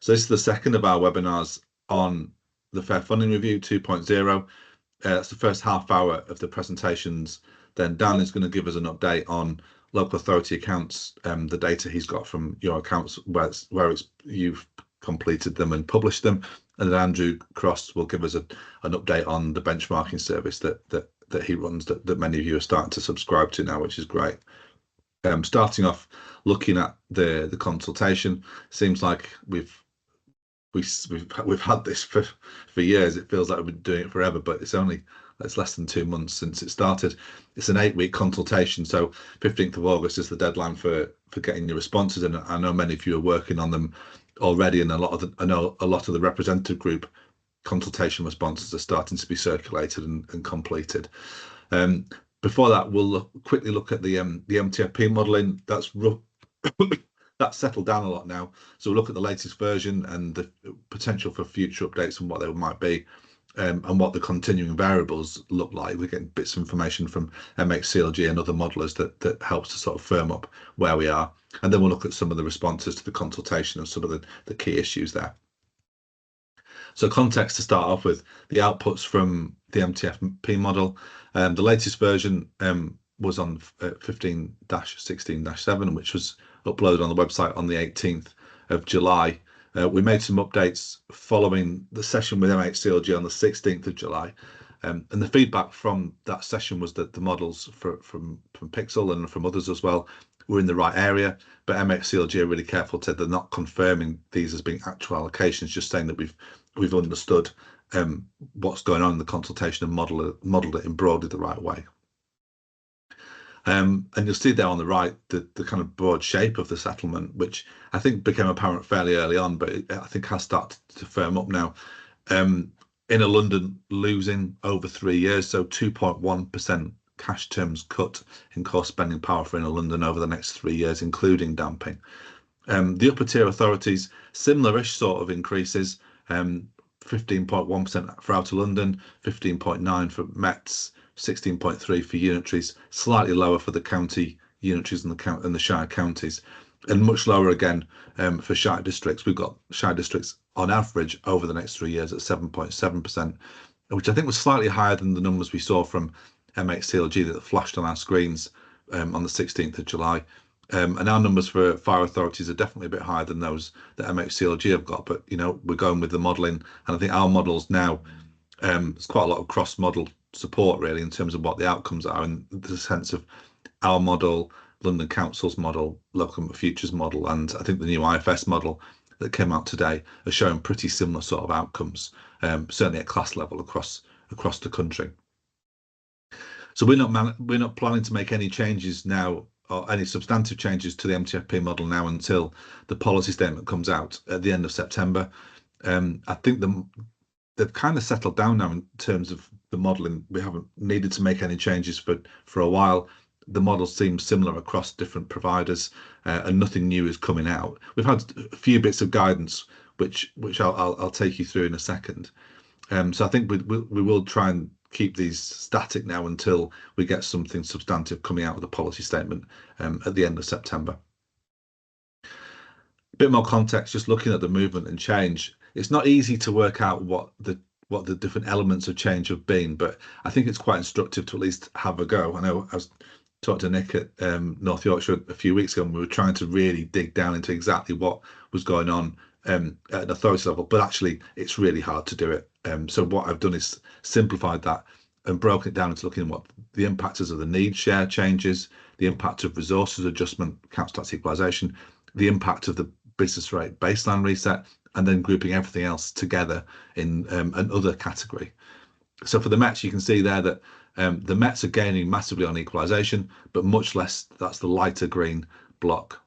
So this is the second of our webinars on the Fair Funding Review 2.0. It's the first half hour of the presentations. Then Dan is going to give us an update on local authority accounts, the data he's got from your accounts where you've completed them and published them. And then Andrew Cross will give us an update on the benchmarking service that he runs that many of you are starting to subscribe to now, which is great. Starting off looking at the consultation, seems like we've had this for years. It feels like we've been doing it forever, but it's less than 2 months since it started. It's an 8-week consultation, so 15th of August is the deadline for getting your responses, and I know many of you are working on them already, and I know a lot of the representative group consultation responses are starting to be circulated and completed. Before that, we'll quickly look at the MTFP modelling. That's settled down a lot now. So we'll look at the latest version and the potential for future updates and what they might be, and what the continuing variables look like. We're getting bits of information from MHCLG and other modelers that helps to sort of firm up where we are. And then we'll look at some of the responses to the consultation and some of the key issues there. So context to start off with, the outputs from the MTFP model. The latest version was on 15-16-7, which was uploaded on the website on the 18th of July. We made some updates following the session with MHCLG on the 16th of July. And the feedback from that session was that the models from Pixel and from others as well were in the right area, but MHCLG are really careful to they're not confirming these as being actual allocations, just saying that we've understood what's going on in the consultation and modelled it in broadly the right way. And you'll see there on the right the kind of broad shape of the settlement, which I think became apparent fairly early on, but I think has started to firm up now. Inner London losing over 3 years, so 2.1% cash terms cut in core spending power for Inner London over the next 3 years, including damping. The upper tier authorities, similar-ish sort of increases, 15.1% for Outer London, 15.9% for Mets, 16.3% for unitaries, slightly lower for the county unitaries and the shire counties, and much lower again for shire districts. We've got shire districts on average over the next 3 years at 7.7%, which I think was slightly higher than the numbers we saw from MHCLG that flashed on our screens on the 16th of July. And our numbers for fire authorities are definitely a bit higher than those that MHCLG have got, but we're going with the modelling, and I think our models now, there's quite a lot of cross-model support really in terms of what the outcomes are, and the sense of our model, London Council's model, Local Futures model, and I think the new IFS model that came out today are showing pretty similar sort of outcomes, certainly at class level across the country. So we're not planning to make any changes now, or any substantive changes to the MTFP model now until the policy statement comes out at the end of September. I think they've kind of settled down now in terms of the modelling. We haven't needed to make any changes for a while. The models seem similar across different providers, and nothing new is coming out. We've had a few bits of guidance, which I'll take you through in a second. So I think we will try and keep these static now until we get something substantive coming out of the policy statement at the end of September. A bit more context, just looking at the movement and change. It's not easy to work out what the different elements of change have been, but I think it's quite instructive to at least have a go. I know I was talking to Nick at North Yorkshire a few weeks ago, and we were trying to really dig down into exactly what was going on at an authority level, but actually it's really hard to do it. So what I've done is simplified that and broken it down into looking at what the impact is of the need share changes, the impact of resources adjustment, council tax equalisation, the impact of the business rate baseline reset, and then grouping everything else together in another category. So for the Mets, you can see there that the Mets are gaining massively on equalisation, but much less. That's the lighter green block,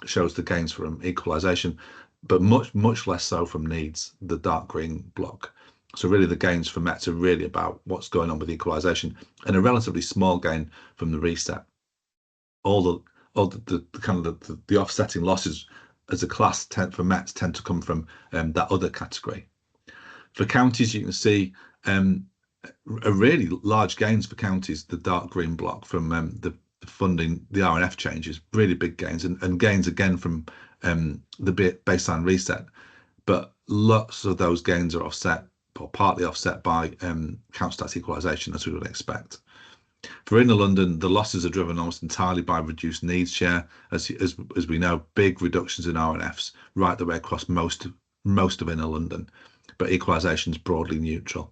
shows the gains from equalisation, but much less so from needs, the dark green block. So really the gains for Mets are really about what's going on with equalisation, and a relatively small gain from the reset. All the kind of the offsetting losses as a class for Mets tend to come from that other category. For counties, you can see a really large gains for counties, the dark green block from the funding, the RNF changes, really big gains, and gains again from the baseline reset. but lots of those gains are offset or partly offset by counter-tax equalisation, as we would expect. For Inner London, the losses are driven almost entirely by reduced needs share, as we know, big reductions in RNFs right the way across most of Inner London, but equalisation is broadly neutral.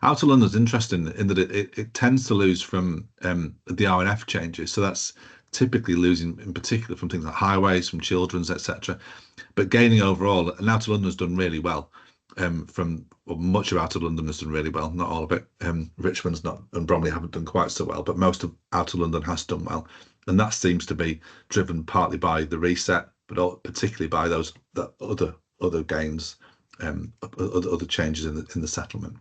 Outer London is interesting in that it tends to lose from the RNF changes, so that's typically losing in particular from things like highways, from children's, etc., but gaining overall. And Outer London has done really well. Much of Outer London has done really well, not all of it. Richmond's not, and Bromley haven't done quite so well, but most of Outer London has done well, and that seems to be driven partly by the reset, but particularly by those other gains, other changes in the settlement.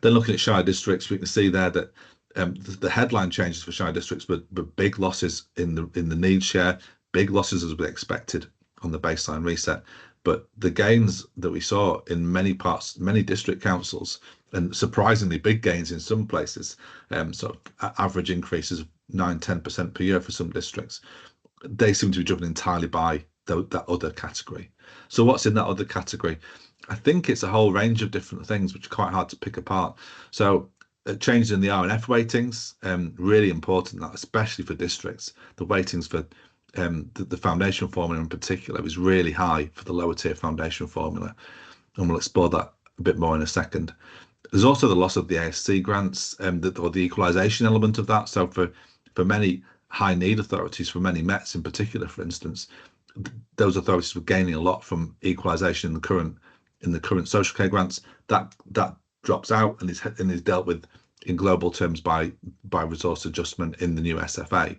Then looking at shire districts, we can see there that the headline changes for shire districts were big losses in the need share, big losses as we expected on the baseline reset. But the gains that we saw in many district councils, and surprisingly big gains in some places, sort of average increases of 9-10% per year for some districts, they seem to be driven entirely by that other category. So what's in that other category? I think it's a whole range of different things, which are quite hard to pick apart. So changes in the RNF weightings, really important, that especially for districts. The weightings for the foundation formula in particular was really high for the lower tier foundation formula, and we'll explore that a bit more in a second. There's also the loss of the ASC grants, or the equalisation element of that. So for many high need authorities, for many Mets in particular, for instance, those authorities were gaining a lot from equalisation in the current social care grants. That drops out and is dealt with in global terms by resource adjustment in the new SFA.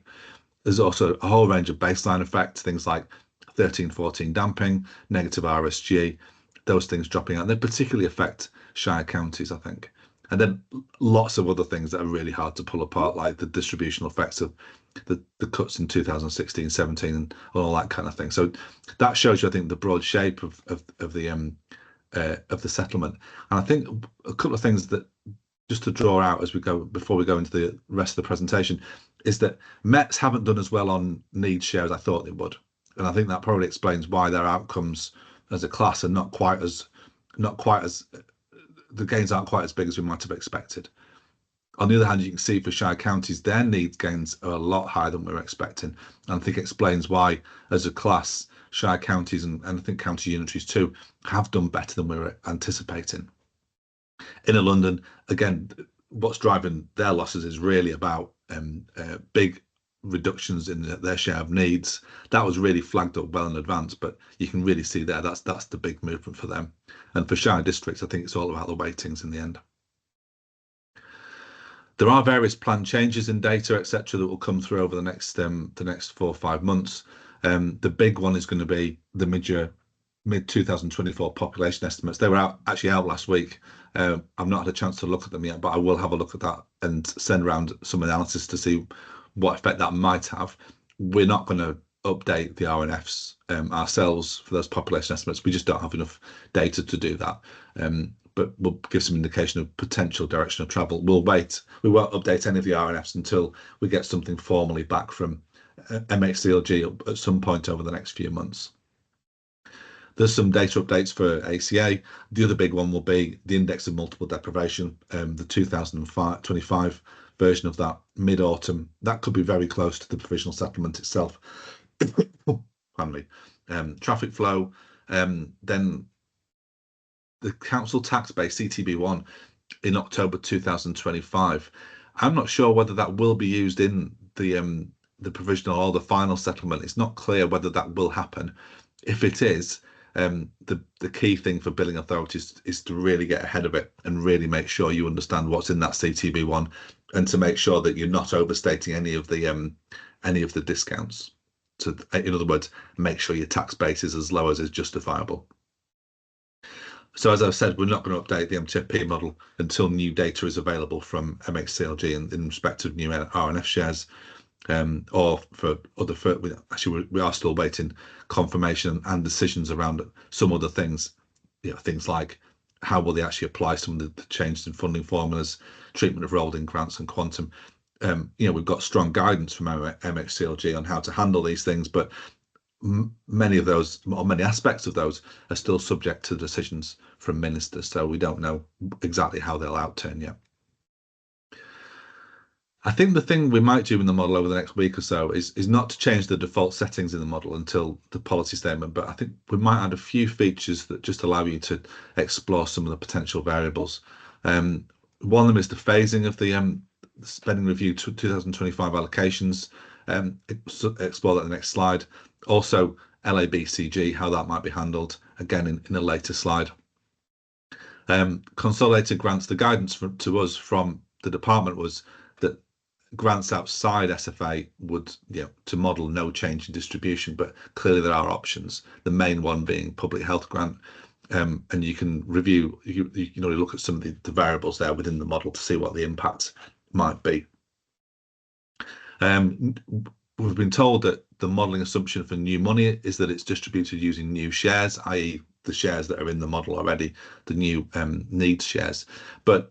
There's also a whole range of baseline effects, things like 13-14 damping, negative RSG, those things dropping out. They particularly affect shire counties, I think. And then lots of other things that are really hard to pull apart, like the distributional effects of the cuts in 2016, 17, and all that kind of thing. So that shows you, I think, the broad shape of the settlement. And I think a couple of things that just to draw out before we go into the rest of the presentation is that Mets haven't done as well on need share as I thought they would, and I think that probably explains why their outcomes as a class are not quite as the gains aren't quite as big as we might have expected. On the other hand, you can see for shire counties, their needs gains are a lot higher than we were expecting, and I think it explains why, as a class, shire counties and I think county unitaries too have done better than we were anticipating. Inner London, again, what's driving their losses is really about big reductions in their share of needs. That was really flagged up well in advance, but you can really see there that's the big movement for them. And for shire districts, I think it's all about the weightings in the end. There are various planned changes in data, etc., that will come through over the next 4 or 5 months. The big one is going to be the mid-2024 population estimates. They were actually out last week. I've not had a chance to look at them yet, but I will have a look at that and send around some analysis to see what effect that might have. We're not going to update the RNFs ourselves for those population estimates. We just don't have enough data to do that. But we'll give some indication of potential direction of travel. We'll wait. We won't update any of the RNFs until we get something formally back from MHCLG at some point over the next few months. There's some data updates for ACA. The other big one will be the index of multiple deprivation, the 2025 version of that mid-autumn. That could be very close to the provisional settlement itself. Finally, traffic flow, then the council tax base CTB1 in October 2025. I'm not sure whether that will be used in the provisional or the final settlement. It's not clear whether that will happen. If it is, the key thing for billing authorities is to really get ahead of it and really make sure you understand what's in that CTB1, and to make sure that you're not overstating any of the discounts. So, in other words, make sure your tax base is as low as is justifiable. So, as I've said, we're not going to update the MTFP model until new data is available from MHCLG in respect of new RNF shares. Or for other, we are still waiting confirmation and decisions around some other things, things like how will they actually apply some of the changes in funding formulas, treatment of rolled-in grants and quantum. We've got strong guidance from our MHCLG on how to handle these things, but many of those, or many aspects of those, are still subject to decisions from ministers. So we don't know exactly how they'll outturn yet. I think the thing we might do in the model over the next week or so is not to change the default settings in the model until the policy statement, but I think we might add a few features that just allow you to explore some of the potential variables. One of them is the phasing of the spending review 2025 allocations. Explore that in the next slide. Also, LABCG, how that might be handled, again in a later slide. Consolidated grants, the guidance to us from the department was that grants outside SFA would, to model no change in distribution, but clearly there are options. The main one being public health grant, and you can review, you can only look at some of the variables there within the model to see what the impact might be. We've been told that the modelling assumption for new money is that it's distributed using new shares, i.e. the shares that are in the model already, the new needs shares. But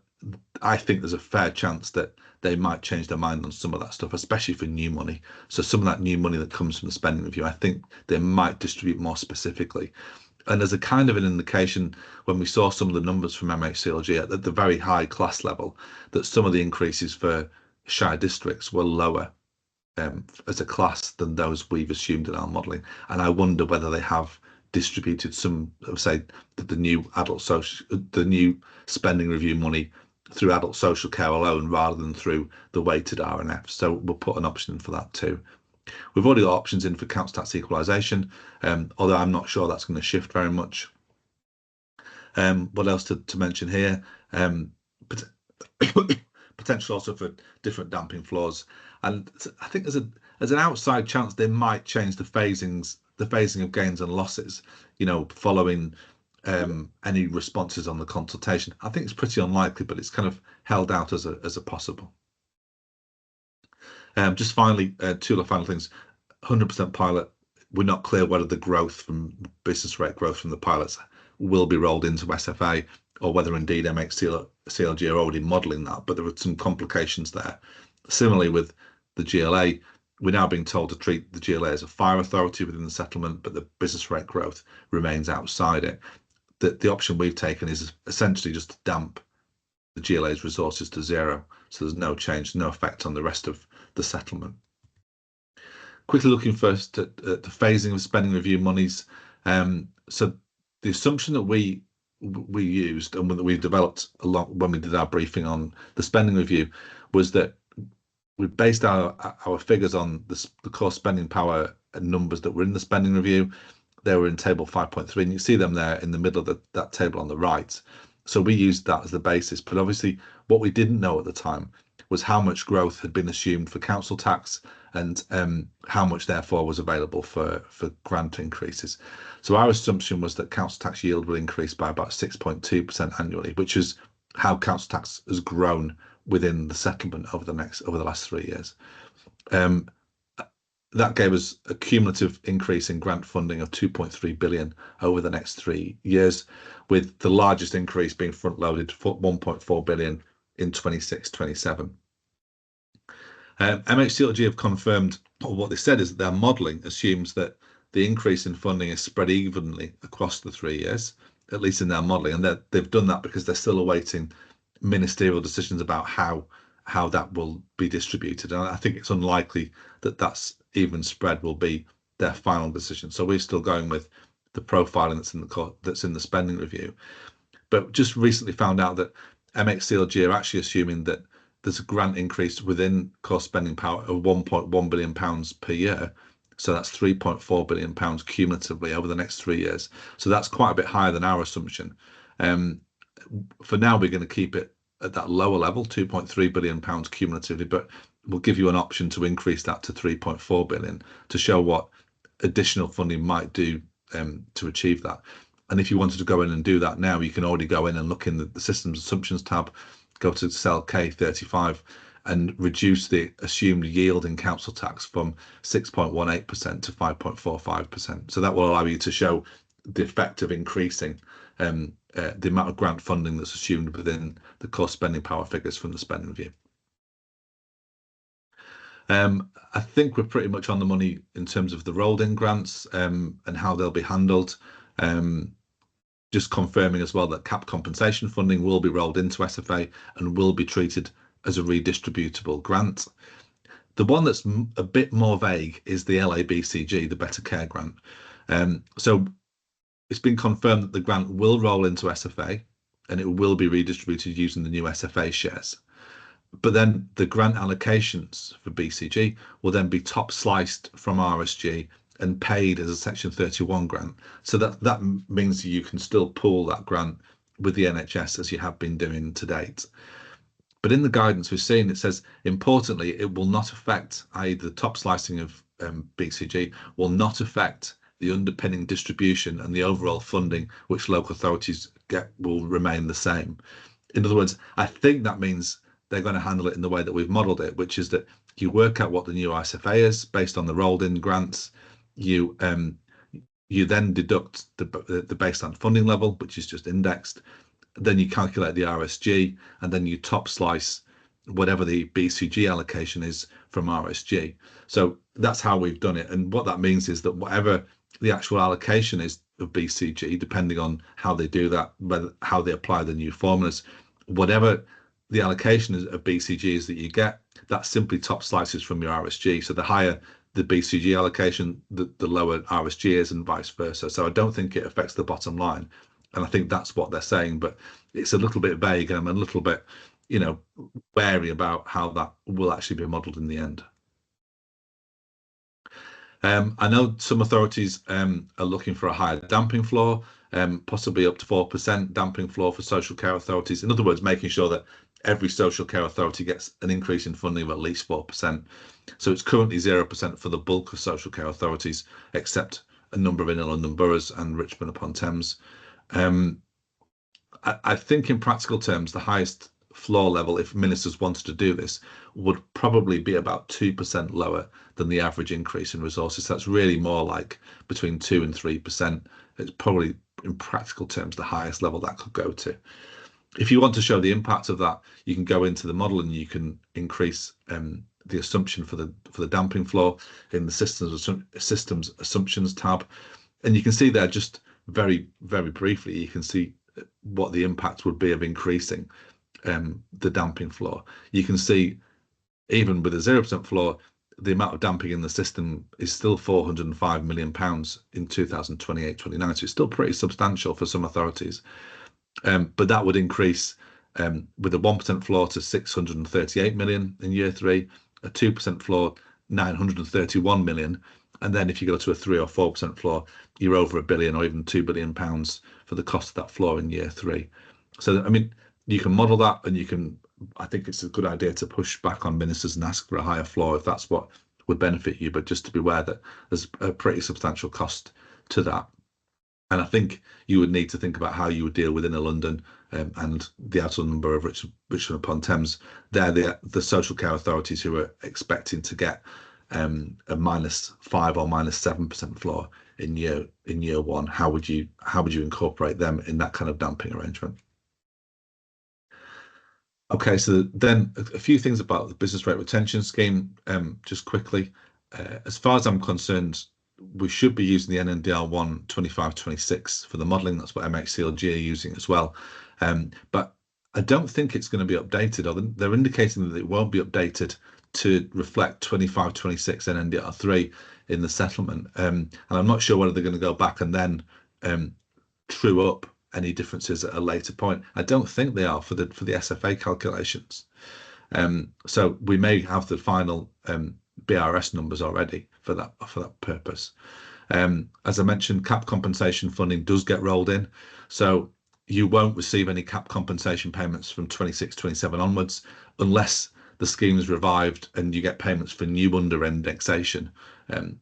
I think there's a fair chance that they might change their mind on some of that stuff, especially for new money. So some of that new money that comes from the spending review, I think they might distribute more specifically. And as a kind of an indication, when we saw some of the numbers from MHCLG at the very high class level, that some of the increases for shire districts were lower as a class than those we've assumed in our modelling. And I wonder whether they have distributed some of, say, the new the new spending review money through adult social care alone rather than through the weighted RNF. So we'll put an option in for that too. We've already got options in for council tax equalisation, although I'm not sure that's going to shift very much. What else to mention here? Potential also for different damping floors, and I think there's an outside chance they might change the phasing of gains and losses, following any responses on the consultation. I think it's pretty unlikely, but it's kind of held out as a possible. Just finally, two of the final things. 100% pilot. We're not clear whether the growth from business rate growth from the pilots will be rolled into SFA, or whether indeed MHCLG are already modelling that, but there are some complications there. Similarly with the GLA, we're now being told to treat the GLA as a fire authority within the settlement, but the business rate growth remains outside it. The option we've taken is essentially just to damp the GLA's resources to zero, so there's no change, no effect on the rest of the settlement. Quickly looking first at the phasing of spending review monies. So the assumption that we used and that we developed along when we did our briefing on the spending review was that we based our figures on the core spending power numbers that were in the spending review. They were in table 5.3, and you see them there in the middle of that table on the right. So we used that as the basis, but obviously what we didn't know at the time was how much growth had been assumed for council tax and how much therefore was available for grant increases. So our assumption was that council tax yield will increase by about 6.2% annually, which is how council tax has grown within the settlement over the last 3 years. That gave us a cumulative increase in grant funding of 2.3 billion over the next 3 years, with the largest increase being front loaded for 1.4 billion in 26-27. MHCLG have confirmed, or what they said is that their modelling assumes that the increase in funding is spread evenly across the 3 years, at least in their modelling, and that they've done that because they're still awaiting ministerial decisions about how that will be distributed. And I think it's unlikely that that's even spread will be their final decision. So we're still going with the profiling that's in the spending review. But just recently found out that MHCLG are actually assuming that there's a grant increase within core spending power of 1.1 billion pounds per year. So that's 3.4 billion pounds cumulatively over the next 3 years. So that's quite a bit higher than our assumption. For now, we're going to keep it at that lower level, 2.3 billion pounds cumulatively, but we'll give you an option to increase that to 3.4 billion to show what additional funding might do to achieve that. And if you wanted to go in and do that now, you can already go in and look in the systems assumptions tab, go to cell K35 and reduce the assumed yield in council tax from 6.18% to 5.45%. So that will allow you to show the effect of increasing the amount of grant funding that's assumed within the core spending power figures from the spending review. I think we're pretty much on the money in terms of the rolled-in grants and how they'll be handled. Just confirming as well that cap compensation funding will be rolled into SFA and will be treated as a redistributable grant. The one that's a bit more vague is the LABCG, the Better Care Grant. So it's been confirmed that the grant will roll into SFA and it will be redistributed using the new SFA shares. But then the grant allocations for BCG will then be top sliced from RSG and paid as a Section 31 grant. So that means you can still pool that grant with the NHS as you have been doing to date. But in the guidance we've seen, it says, importantly, it will not affect, i.e. the top slicing of BCG will not affect the underpinning distribution and the overall funding which local authorities get will remain the same. In other words, I think that means they're going to handle it in the way that we've modelled it, which is that you work out what the new SFA is based on the rolled-in grants. You then deduct the baseline funding level, which is just indexed. Then you calculate the RSG, and then you top slice whatever the BCG allocation is from RSG. So that's how we've done it. And what that means is that whatever the actual allocation is of BCG, depending on how they do that, how they apply the new formulas, whatever the allocation of BCGs that you get, that simply top slices from your RSG. So the higher the BCG allocation, the lower RSG is, and vice versa. So I don't think it affects the bottom line. And I think that's what they're saying, but it's a little bit vague, and I'm a little bit, wary about how that will actually be modelled in the end. I know some authorities are looking for a higher damping floor, possibly up to 4% damping floor for social care authorities. In other words, making sure that every social care authority gets an increase in funding of at least 4%. So it's currently 0% for the bulk of social care authorities, except a number of inner London boroughs and Richmond upon Thames. I think in practical terms, the highest floor level, if ministers wanted to do this, would probably be about 2% lower than the average increase in resources. That's really more like between 2 and 3%. It's probably, in practical terms, the highest level that could go to. If you want to show the impact of that, you can go into the model and you can increase the assumption for the damping floor in the systems assumptions tab, and you can see there just very briefly, you can see what the impact would be of increasing the damping floor. You can see even with a 0% floor, the amount of damping in the system is still £405 million in 2028-29. So it's still pretty substantial for some authorities. But that would increase with a 1% floor to 638 million in year 3, a 2% floor 931 million, and then if you go to a 3 or 4% floor, you're over £1 billion or even £2 billion for the cost of that floor in year 3. So I mean, you can model that, and you can. I think it's a good idea to push back on ministers and ask for a higher floor if that's what would benefit you, but just to be aware that there's a pretty substantial cost to that. And I think you would need to think about how you would deal with inner London and the outer number of Richmond upon Thames. They're the social care authorities who are expecting to get a -5 or -7% floor in year 1. How would you incorporate them in that kind of damping arrangement? Okay, so then a few things about the business rate retention scheme, just quickly. As far as I'm concerned, we should be using the NNDR 1 25-26 for the modelling. That's what MHCLG are using as well. But I don't think it's going to be updated, or they're indicating that it won't be updated to reflect 25-26 NNDR 3 in the settlement. And I'm not sure whether they're going to go back and then true up any differences at a later point. I don't think they are for the SFA calculations. So we may have the final BRS numbers already for that purpose. As I mentioned, cap compensation funding does get rolled in, so you won't receive any cap compensation payments from 26-27 onwards unless the scheme is revived and you get payments for new under indexation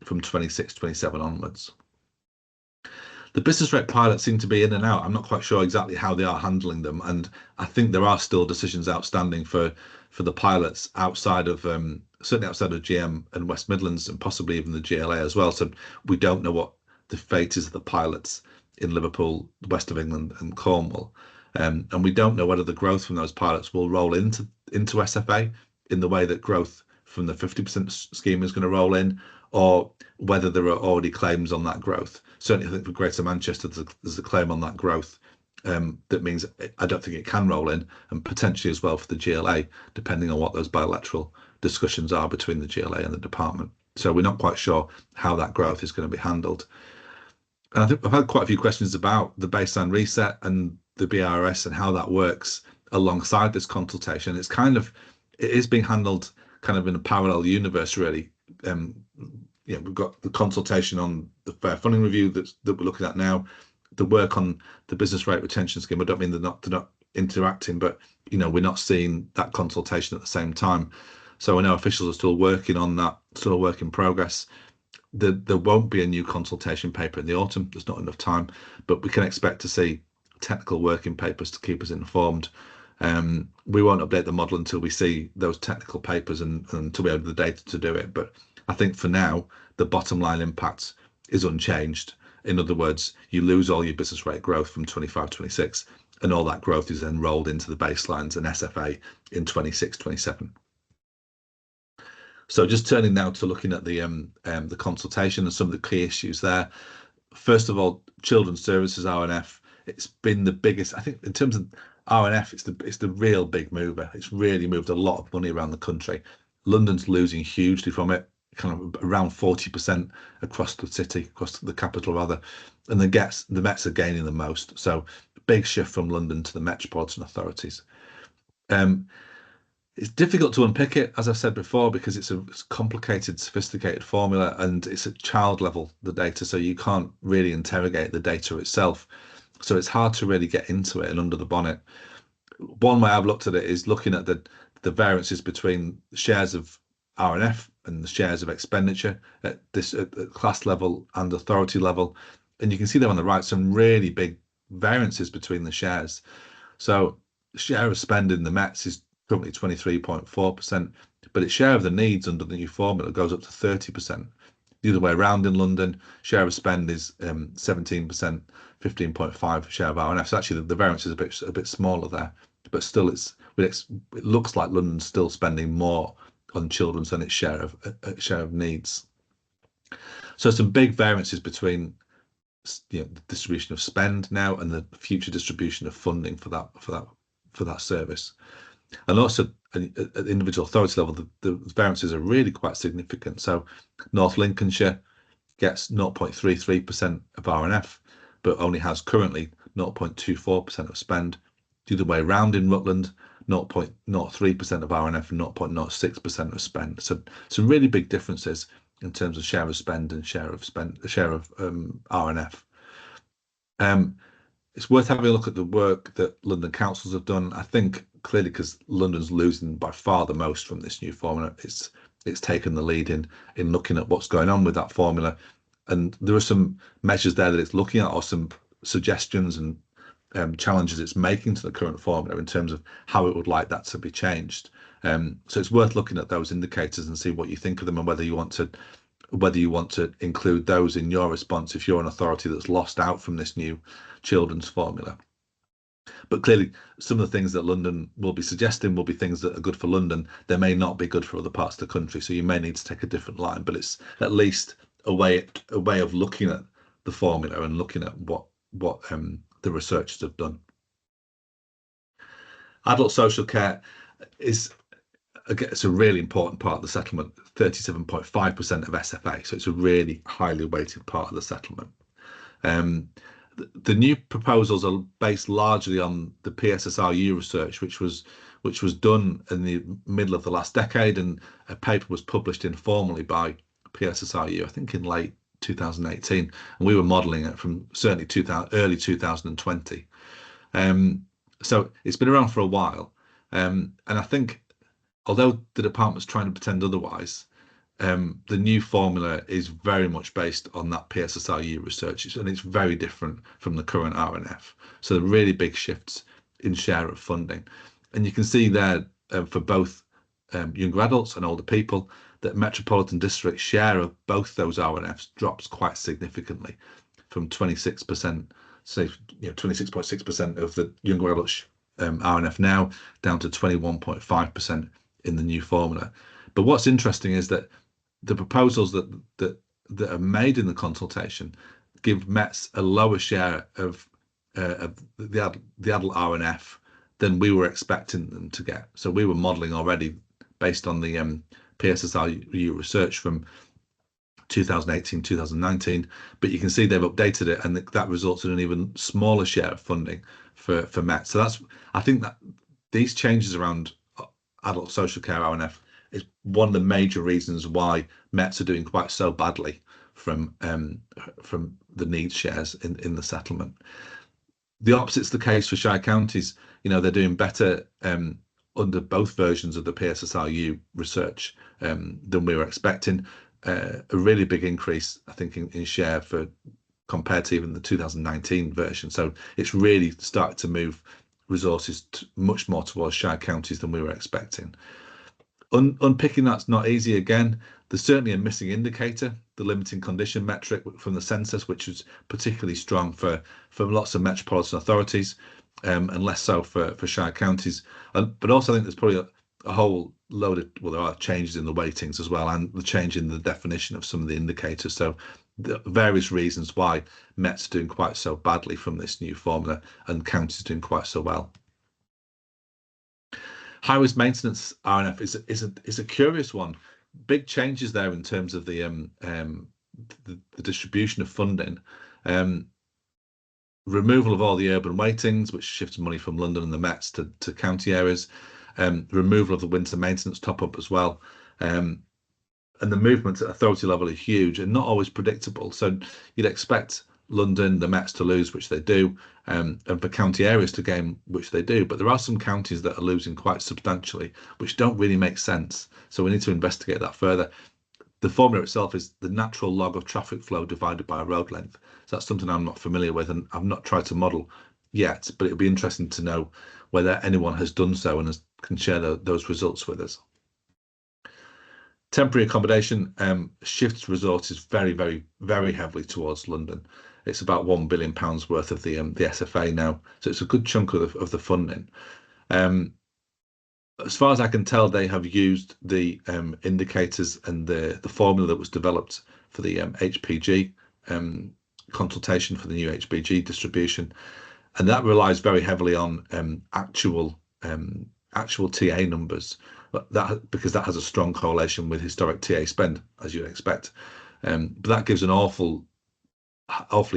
from 26-27 onwards. The business rate pilots seem to be in and out. I'm not quite sure exactly how they are handling them, and I think there are still decisions outstanding for the pilots outside of certainly outside of GM and West Midlands, and possibly even the GLA as well. So we don't know what the fate is of the pilots in Liverpool, West of England and Cornwall, and we don't know whether the growth from those pilots will roll into SFA in the way that growth from the 50% scheme is going to roll in, or whether there are already claims on that growth. Certainly, I think for Greater Manchester, there's a claim on that growth. That means I don't think it can roll in, and potentially as well for the GLA, depending on what those bilateral discussions are between the GLA and the department. So we're not quite sure how that growth is going to be handled. And I think I've had quite a few questions about the baseline reset and the BRS and how that works alongside this consultation. It is being handled kind of in a parallel universe, really. We've got the consultation on the fair funding review that we're looking at now, the work on the business rate retention scheme. I don't mean they're not interacting, but we're not seeing that consultation at the same time. So I know officials are still working on that, still a work in progress. There won't be a new consultation paper in the autumn. There's not enough time, but we can expect to see technical working papers to keep us informed. We won't update the model until we see those technical papers and until we have the data to do it. But I think for now, the bottom line impact is unchanged. In other words, you lose all your business rate growth from 25-26, and all that growth is then rolled into the baselines and SFA in 26-27. So just turning now to looking at the consultation and some of the key issues there. First of all, children's services RNF. It's been the biggest, I think, in terms of RNF. It's the real big mover. It's really moved a lot of money around the country. London's losing hugely from it, kind of around 40% across the city, across the capital rather, and the Mets are gaining the most. So big shift from London to the metropolitan authorities. It's difficult to unpick it, as I've said before, because it's a complicated, sophisticated formula, and it's at child level, the data, so you can't really interrogate the data itself. So it's hard to really get into it and under the bonnet. One way I've looked at it is looking at the variances between shares of RNF and the shares of expenditure at class level and authority level. And you can see there on the right some really big variances between the shares. So the share of spend in the Mets is currently 23.4%, but its share of the needs under the new formula goes up to 30%. The other way around in London, share of spend is 17%, 15.5 share of RNF. So actually the variance is a bit smaller there, but still it looks like London's still spending more on children's than its share of needs. So some big variances between the distribution of spend now and the future distribution of funding for that service. And also at the individual authority level, the variances are really quite significant. So North Lincolnshire gets 0.33% of RNF, but only has currently 0.24% of spend. The other way around in Rutland, 0.03% of RNF and 0.06% of spend. So some really big differences in terms of share of spend and share of RNF. It's worth having a look at the work that London councils have done. I think clearly because London's losing by far the most from this new formula, it's taken the lead in looking at what's going on with that formula. And there are some measures there that it's looking at, or some suggestions and challenges it's making to the current formula in terms of how it would like that to be changed. So it's worth looking at those indicators and see what you think of them, and whether you want to include those in your response if you're an authority that's lost out from this new children's formula. But clearly some of the things that London will be suggesting will be things that are good for London. They may not be good for other parts of the country, so you may need to take a different line, but it's at least a way of looking at the formula and looking at what the researchers have done. Adult social care is, again, it's a really important part of the settlement, 37.5% of SFA, so it's a really highly weighted part of the settlement. The new proposals are based largely on the PSSRU research, which was done in the middle of the last decade, and a paper was published informally by PSSRU, I think in late 2018, and we were modelling it from certainly early 2020. So it's been around for a while, and I think although the department's trying to pretend otherwise, the new formula is very much based on that PSSRU research, and it's very different from the current RNF. So the really big shifts in share of funding, and you can see there for both younger adults and older people that metropolitan district share of both those RNFs drops quite significantly from 26%, say 26.6% of the younger adults RNF now, down to 21.5% in the new formula. But what's interesting is that the proposals that are made in the consultation give Mets a lower share of the adult RNF than we were expecting them to get. So we were modelling already based on the PSSRU research from 2018, 2019, but you can see they've updated it, and that results in an even smaller share of funding for Mets. So I think that these changes around adult social care RNF is one of the major reasons why Mets are doing quite so badly from the needs shares in the settlement. The opposite's the case for Shire counties. They're doing better under both versions of the PSSRU research than we were expecting. A really big increase, I think, in share compared to even the 2019 version. So it's really started to move resources much more towards Shire counties than we were expecting. Unpicking that's not easy again. There's certainly a missing indicator, the limiting condition metric from the census, which is particularly strong for lots of metropolitan authorities, and less so for Shire counties. But also I think there's probably a whole load of, there are changes in the weightings as well, and the change in the definition of some of the indicators. So the various reasons why Met's doing quite so badly from this new formula and counties doing quite so well. High-risk maintenance RNF is a curious one. Big changes there in terms of the distribution of funding. Removal of all the urban weightings, which shifts money from London and the Mets to county areas. Removal of the winter maintenance top-up as well. And the movements at authority level are huge and not always predictable. So you'd expect London, the Mets to lose, which they do, and for county areas to gain, which they do. But there are some counties that are losing quite substantially, which don't really make sense. So we need to investigate that further. The formula itself is the natural log of traffic flow divided by road length. So that's something I'm not familiar with, and I've not tried to model yet, but it'll be interesting to know whether anyone has done so and can share those results with us. Temporary accommodation shifts resources very, very, very heavily towards London. It's about £1 billion worth of the SFA now, so it's a good chunk of the funding. As far as I can tell, they have used the indicators and the formula that was developed for the HPG consultation for the new HPG distribution, and that relies very heavily on actual TA numbers. Because that has a strong correlation with historic TA spend, as you'd expect. But that gives an awfully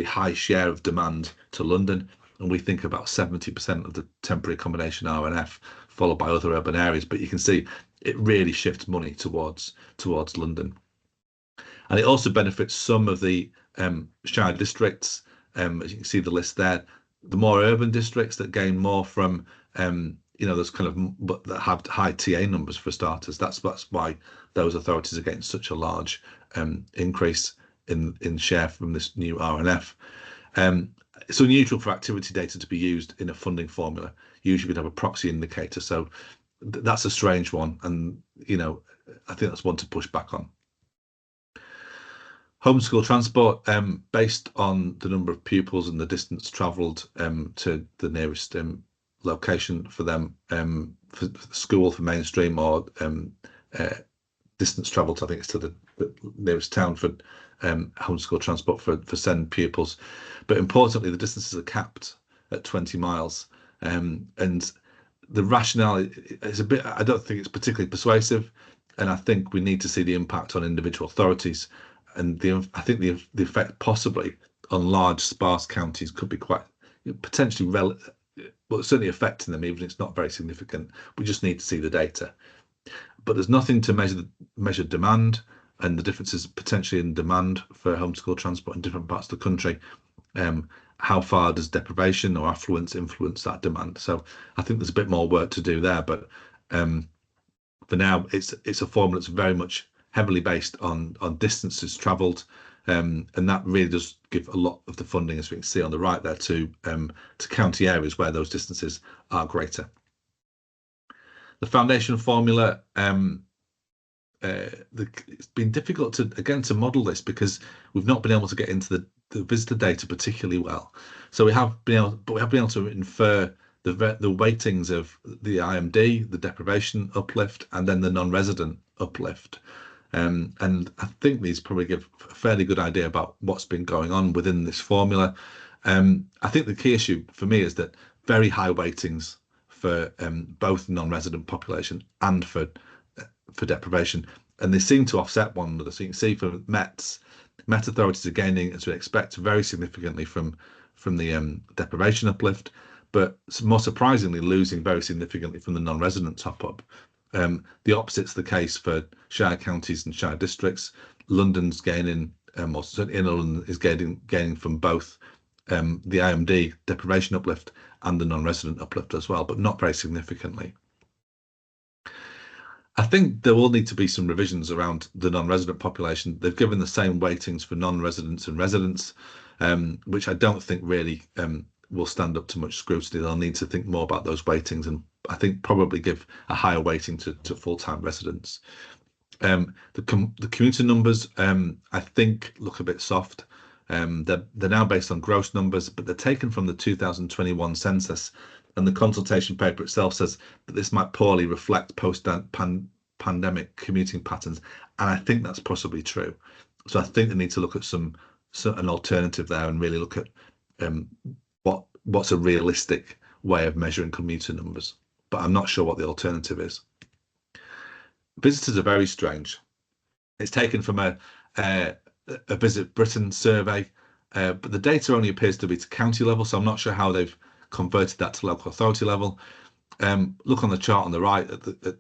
high share of demand to London, and we think about 70% of the temporary accommodation RNF, followed by other urban areas. But you can see it really shifts money towards London, and it also benefits some of the Shire districts. As you can see the list there, the more urban districts that gain more from those kind of that have high TA numbers for starters. That's why those authorities are getting such a large increase in share from this new RNF. It's unusual for activity data to be used in a funding formula. Usually we'd have a proxy indicator, so that's a strange one, and I think that's one to push back on. Homeschool transport, based on the number of pupils and the distance travelled to the nearest location for them, for school, for mainstream, or distance travel to, I think it's to the nearest town for homeschool transport for SEND pupils. But importantly, the distances are capped at 20 miles. And the rationale is I don't think it's particularly persuasive. And I think we need to see the impact on individual authorities. And I think the effect possibly on large, sparse counties could be quite potentially well, it's certainly affecting them, even if it's not very significant. We just need to see the data. But there's nothing to measure demand and the differences potentially in demand for homeschool transport in different parts of the country. How far does deprivation or affluence influence that demand? So I think there's a bit more work to do there. But for now, it's a formula that's very much heavily based on distances travelled. And that really does give a lot of the funding, as we can see on the right there, to county areas where those distances are greater. The foundation formula, it's been difficult to model this because we've not been able to get into the visitor data particularly well. So we have been able to infer the weightings of the IMD, the deprivation uplift, and then the non-resident uplift. And I think these probably give a fairly good idea about what's been going on within this formula. I think the key issue for me is that very high weightings for both non-resident population and for deprivation, and they seem to offset one another. So you can see for Met authorities are gaining, as we expect, very significantly from the deprivation uplift, but more surprisingly losing very significantly from the non-resident top-up. The opposite's the case for shire counties and shire districts. London's gaining, or certainly Inner London is gaining from both the IMD deprivation uplift and the non-resident uplift as well, but not very significantly. I think there will need to be some revisions around the non-resident population. They've given the same weightings for non-residents and residents, which I don't think really will stand up to much scrutiny. They'll need to think more about those weightings, and I think probably give a higher weighting to full-time residents. The commuter numbers, I think, look a bit soft. They're now based on gross numbers, but they're taken from the 2021 census, and the consultation paper itself says that this might poorly reflect post-pandemic commuting patterns, and I think that's possibly true. So I think they need to look at an alternative there and really look at what's a realistic way of measuring commuter numbers, but I'm not sure what the alternative is. Visitors are very strange. It's taken from a Visit Britain survey, but the data only appears to be to county level, so I'm not sure how they've converted that to local authority level. Look on the chart on the right at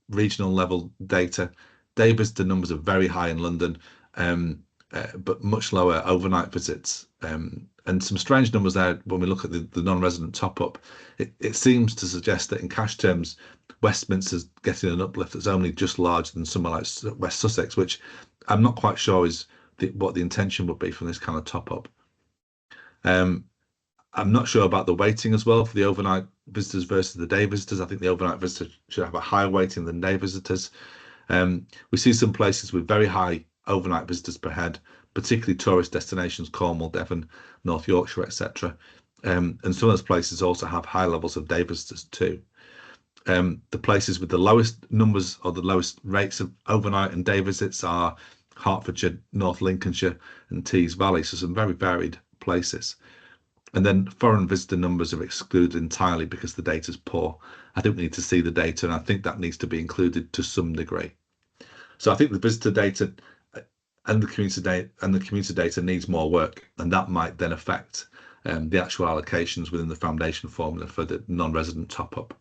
regional level data. Day visitor numbers are very high in London, but much lower overnight visits. And some strange numbers there when we look at the non-resident top-up. It seems to suggest that in cash terms, Westminster's getting an uplift that's only just larger than somewhere like West Sussex, which I'm not quite sure is what the intention would be from this kind of top-up. I'm not sure about the weighting as well for the overnight visitors versus the day visitors. I think the overnight visitors should have a higher weighting than day visitors. We see some places with very high overnight visitors per head, particularly tourist destinations, Cornwall, Devon, North Yorkshire, etc. And some of those places also have high levels of day visitors too. The places with the lowest numbers or the lowest rates of overnight and day visits are Hertfordshire, North Lincolnshire and Tees Valley, so some very varied places. And then foreign visitor numbers are excluded entirely because the data is poor. I think we need to see the data, and I think that needs to be included to some degree. So I think the visitor data and the commuter data needs more work, and that might then affect the actual allocations within the foundation formula for the non-resident top-up.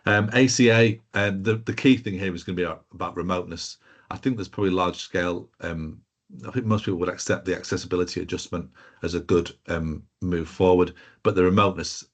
ACA, the key thing here is going to be about remoteness. I think there's probably large scale. I think most people would accept the accessibility adjustment as a good move forward, but the remoteness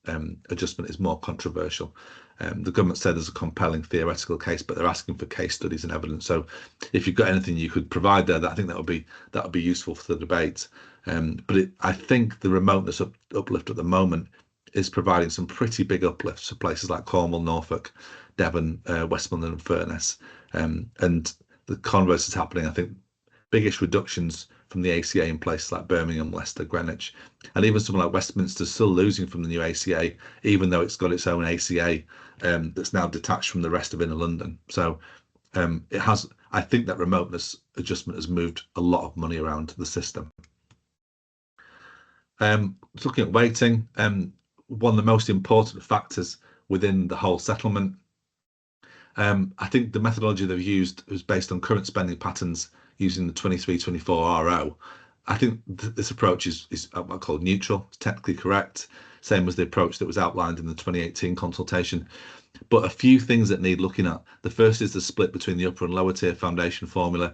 adjustment is more controversial. The government said there's a compelling theoretical case, but they're asking for case studies and evidence. So if you've got anything you could provide there, I think that would be useful for the debate. But I think the remoteness uplift at the moment is providing some pretty big uplifts for places like Cornwall, Norfolk, Devon, Westmorland and Furness. And the converse is happening. I think biggish reductions from the ACA in places like Birmingham, Leicester, Greenwich, and even something like Westminster still losing from the new ACA, even though it's got its own ACA that's now detached from the rest of Inner London. So I think that remoteness adjustment has moved a lot of money around the system. Looking at weighting, one of the most important factors within the whole settlement, I think the methodology they've used was based on current spending patterns using the 23-24 RO. I think this approach is what I call neutral. It's technically correct, same as the approach that was outlined in the 2018 consultation. But a few things that need looking at. The first is the split between the upper and lower tier foundation formula.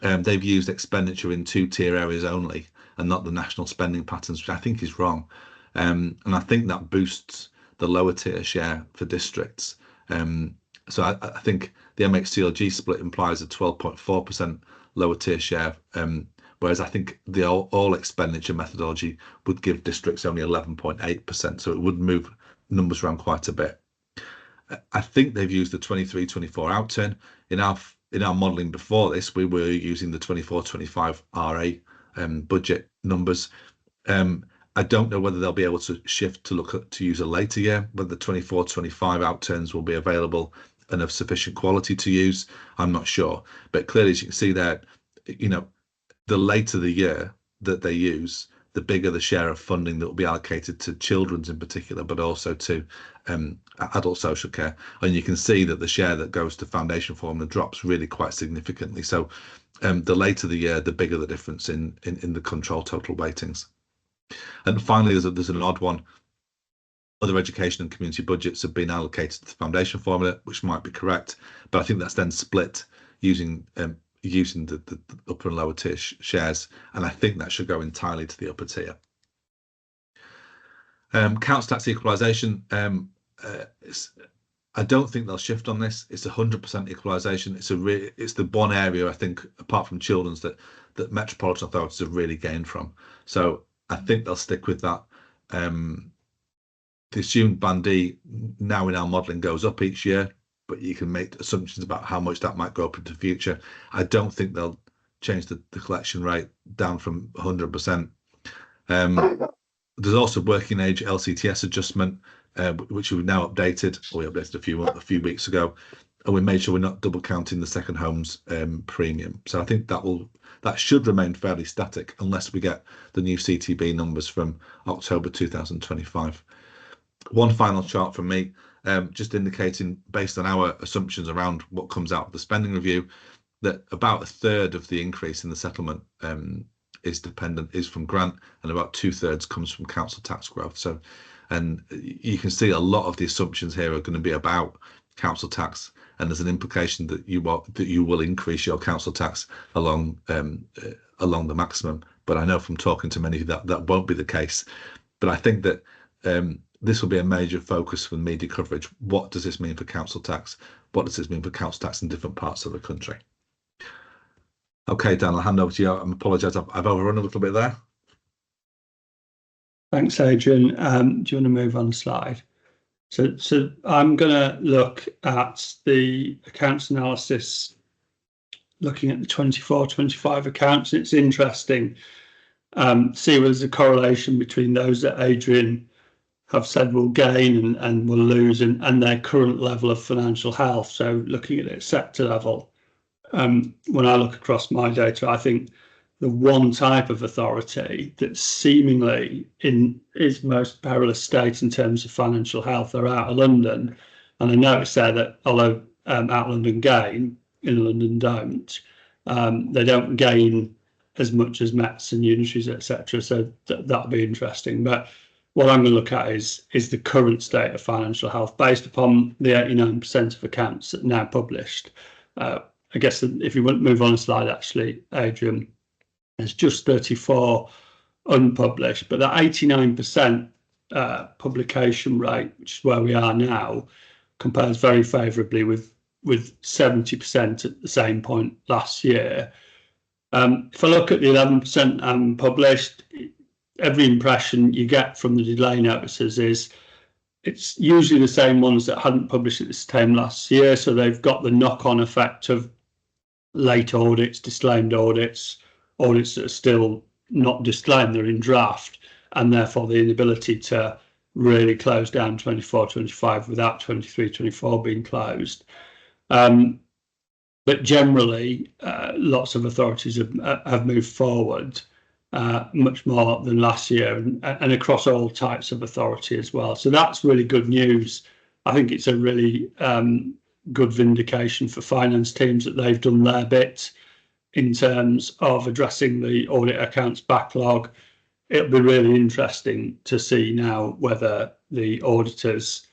They've used expenditure in two-tier areas only and not the national spending patterns, which I think is wrong. And I think that boosts the lower tier share for districts. So I think the MHCLG split implies a 12.4% lower tier share, whereas I think the all expenditure methodology would give districts only 11.8%, so it would move numbers around quite a bit. I think they've used the 23-24 outturn. In our modelling before this, we were using the 24-25 RA budget numbers. I don't know whether they'll be able to shift to look to use a later year, whether the 24-25 outturns will be available and of sufficient quality to use? I'm not sure, but clearly, as you can see there, you know, the later the year that they use, the bigger the share of funding that will be allocated to children's in particular, but also to adult social care. And you can see that the share that goes to foundation formula drops really quite significantly. So the later the year, the bigger the difference in the control total weightings. And finally, there's an odd one. Other education and community budgets have been allocated to the foundation formula, which might be correct, but I think that's then split using the upper and lower tier shares, and I think that should go entirely to the upper tier. Council tax equalisation. I don't think they'll shift on this. It's 100% equalisation. It's the one area I think, apart from children's, that metropolitan authorities have really gained from. So I think they'll stick with that. The assumed Band E now in our modelling goes up each year, but you can make assumptions about how much that might go up into the future. I don't think they'll change the collection rate down from 100%. There's also working age LCTS adjustment, which we've now updated, or we updated a few weeks ago, and we made sure we're not double counting the second home's premium. So I think that should remain fairly static unless we get the new CTB numbers from October 2025. One final chart from me, just indicating, based on our assumptions around what comes out of the spending review, that about a third of the increase in the settlement is from grant, and about 2/3 comes from council tax growth. So, and you can see a lot of the assumptions here are going to be about council tax, and there's an implication that you will increase your council tax along the maximum. But I know from talking to many that won't be the case. But I think that this will be a major focus for media coverage. What does this mean for council tax? What does this mean for council tax in different parts of the country? Okay, Dan, I'll hand over to you. I apologise, I've overrun a little bit there. Thanks, Adrian. Do you want to move on the slide? So I'm going to look at the accounts analysis, looking at the 24-25 accounts. It's interesting see where there's a correlation between those that Adrian have said will gain and will lose, and their current level of financial health. So looking at it at sector level, when I look across my data, I think the one type of authority that's seemingly in its most perilous state in terms of financial health are Out of London. And I noticed there that although Out of London gain, in London don't, they don't gain as much as Mets and Unitaries, etc. So that'll be interesting. But what I'm going to look at is the current state of financial health based upon the 89% of accounts that are now published. I guess if you want to move on a slide, actually, Adrian, there's just 34 unpublished, but that 89% publication rate, which is where we are now, compares very favourably with 70% at the same point last year. If I look at the 11% unpublished, every impression you get from the delay notices is it's usually the same ones that hadn't published at this time last year, so they've got the knock-on effect of late audits, disclaimed audits that are still not disclaimed, they're in draft, and therefore the inability to really close down 24-25 without 23-24 being closed. But generally, lots of authorities have moved forward much more than last year, and across all types of authority as well. So that's really good news. I think it's a really good vindication for finance teams that they've done their bit in terms of addressing the audit accounts backlog. It'll be really interesting to see now whether the auditors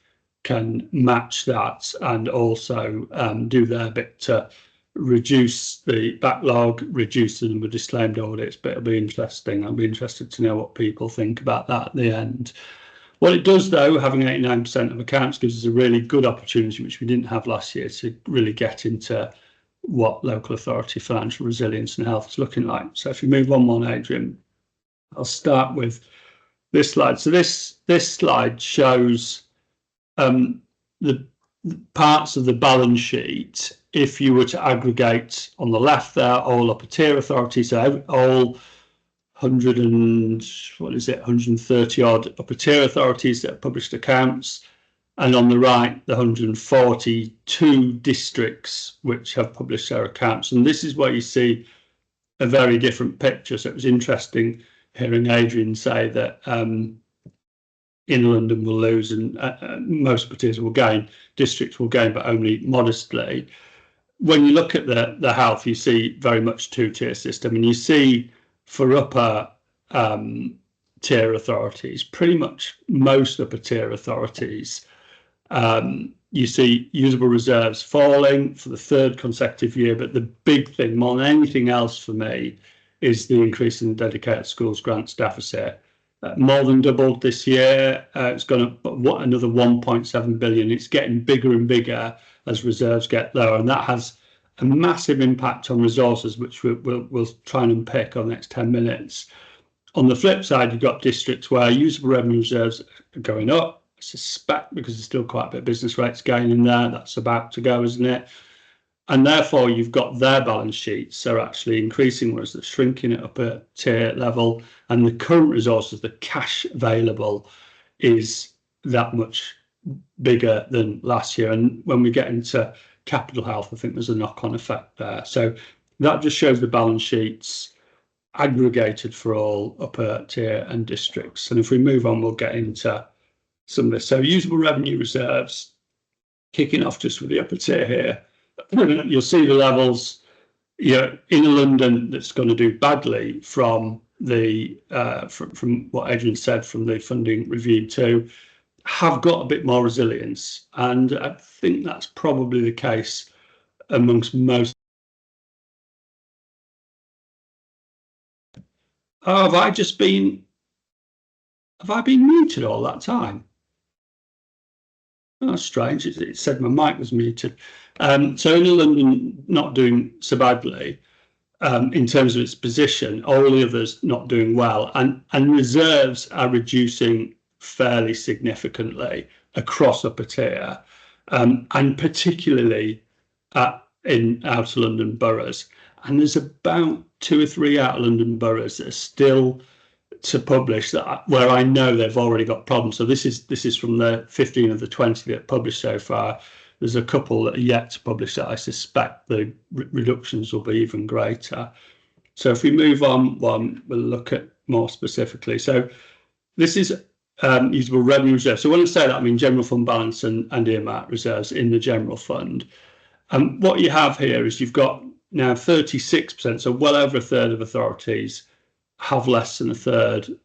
can match that and also do their bit to reduce the backlog, reduce the number of disclaimed audits. But it'll be interesting. I'll be interested to know what people think about that at the end. What it does, though, having 89% of accounts gives us a really good opportunity, which we didn't have last year, to really get into what local authority financial resilience and health is looking like. So if you move on, Adrian, I'll start with this slide. So this slide shows the parts of the balance sheet if you were to aggregate on the left there all upper tier authorities, so all 130 odd upper tier authorities that have published accounts, And on the right, the 142 districts which have published their accounts. And this is where you see a very different picture. So it was interesting hearing Adrian say that Inner London will lose and most partiers will gain, districts will gain, but only modestly. When you look at the health, you see very much two-tier system, and you see for upper tier authorities, pretty much most upper tier authorities, you see usable reserves falling for the third consecutive year. But the big thing, more than anything else for me, is the increase in the dedicated schools grants deficit. More than doubled this year. It's gone up another 1.7 billion. It's getting bigger and bigger as reserves get lower, and that has a massive impact on resources, which we'll try and unpick on the next 10 minutes. On the flip side, you've got districts where usable revenue reserves are going up, I suspect because there's still quite a bit of business rates gain in there. That's about to go, isn't it? And therefore, you've got their balance sheets are actually increasing, whereas they're shrinking at upper tier level. And the current resources, the cash available, is that much bigger than last year. And when we get into capital health, I think there's a knock-on effect there. So that just shows the balance sheets aggregated for all upper tier and districts. And if we move on, we'll get into some of this. So usable revenue reserves, kicking off just with the upper tier here. You'll see the levels, in London, that's going to do badly from the from what Adrian said, from the funding review too, have got a bit more resilience, and I think that's probably the case amongst most. Oh, have I been muted all that time? Oh, strange. It said my mic was muted. So in London, not doing so badly in terms of its position, all the others not doing well, and reserves are reducing fairly significantly across upper tier, and particularly in outer London boroughs. And there's about 2 or 3 outer London boroughs that are still to publish that where I know they've already got problems. So this is from the 15 of the 20 that published so far. There's a couple that are yet to publish that I suspect the reductions will be even greater. So if we move on, we'll look at more specifically. So this is usable revenue reserve. So when I say that, I mean general fund balance and earmark reserves in the general fund. And what you have here is you've got now 36%, so well over a third of authorities have less than 3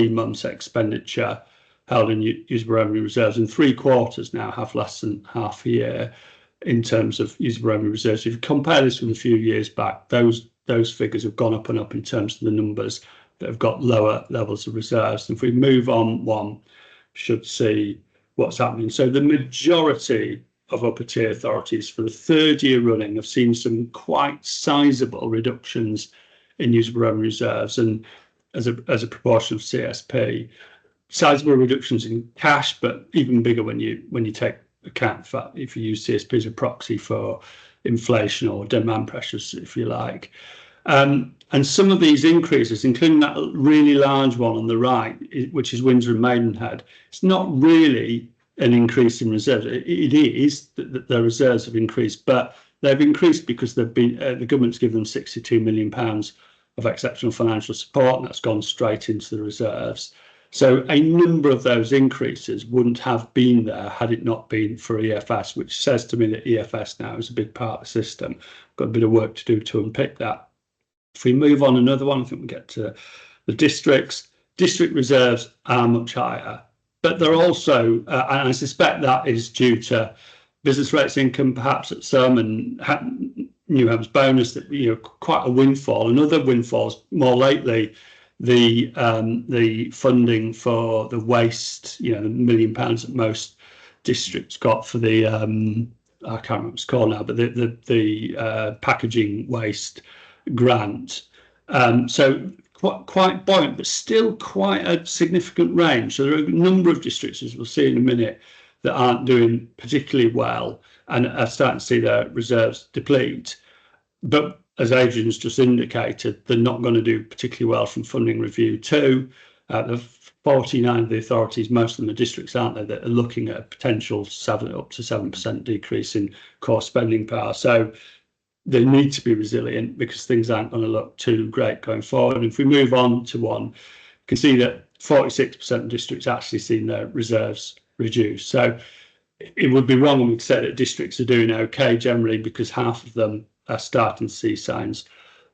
months expenditure held in usable revenue reserves, and 3/4 now have less than half a year in terms of usable revenue reserves. If you compare this with a few years back, those figures have gone up and up in terms of the numbers that have got lower levels of reserves. And if we move on, one should see what's happening. So the majority of upper tier authorities for the third year running have seen some quite sizable reductions in usable revenue reserves, and as a proportion of CSP, sizable reductions in cash, but even bigger when you take account for if you use CSP as a proxy for inflation or demand pressures, if you like. And some of these increases, including that really large one on the right, which is Windsor and Maidenhead, it's not really an increase in reserves. It is that the reserves have increased, but they've increased because they've been the government's given them £62 million of exceptional financial support, and that's gone straight into the reserves. So a number of those increases wouldn't have been there had it not been for EFS, which says to me that EFS now is a big part of the system. Got a bit of work to do to unpick that. If we move on another one, I think we get to the districts. District reserves are much higher, but they're also, and I suspect that is due to business rates income perhaps at some, and New Homes bonus, that quite a windfall. And other windfalls more lately, the funding for the waste, the £1 million that most districts got for the I can't remember what it's called now, but the packaging waste grant. So quite buoyant, but still quite a significant range. So there are a number of districts, as we'll see in a minute, that aren't doing particularly well and are starting to see their reserves deplete. But as Adrian's just indicated, they're not going to do particularly well from funding review too. The 49 of the authorities, most of them are districts, aren't they, that are looking at a potential up to 7% decrease in core spending power. So they need to be resilient because things aren't going to look too great going forward. And if we move on to one, you can see that 46% of districts actually seen their reserves reduced. So it would be wrong when we say that districts are doing okay generally, because half of them are starting to see signs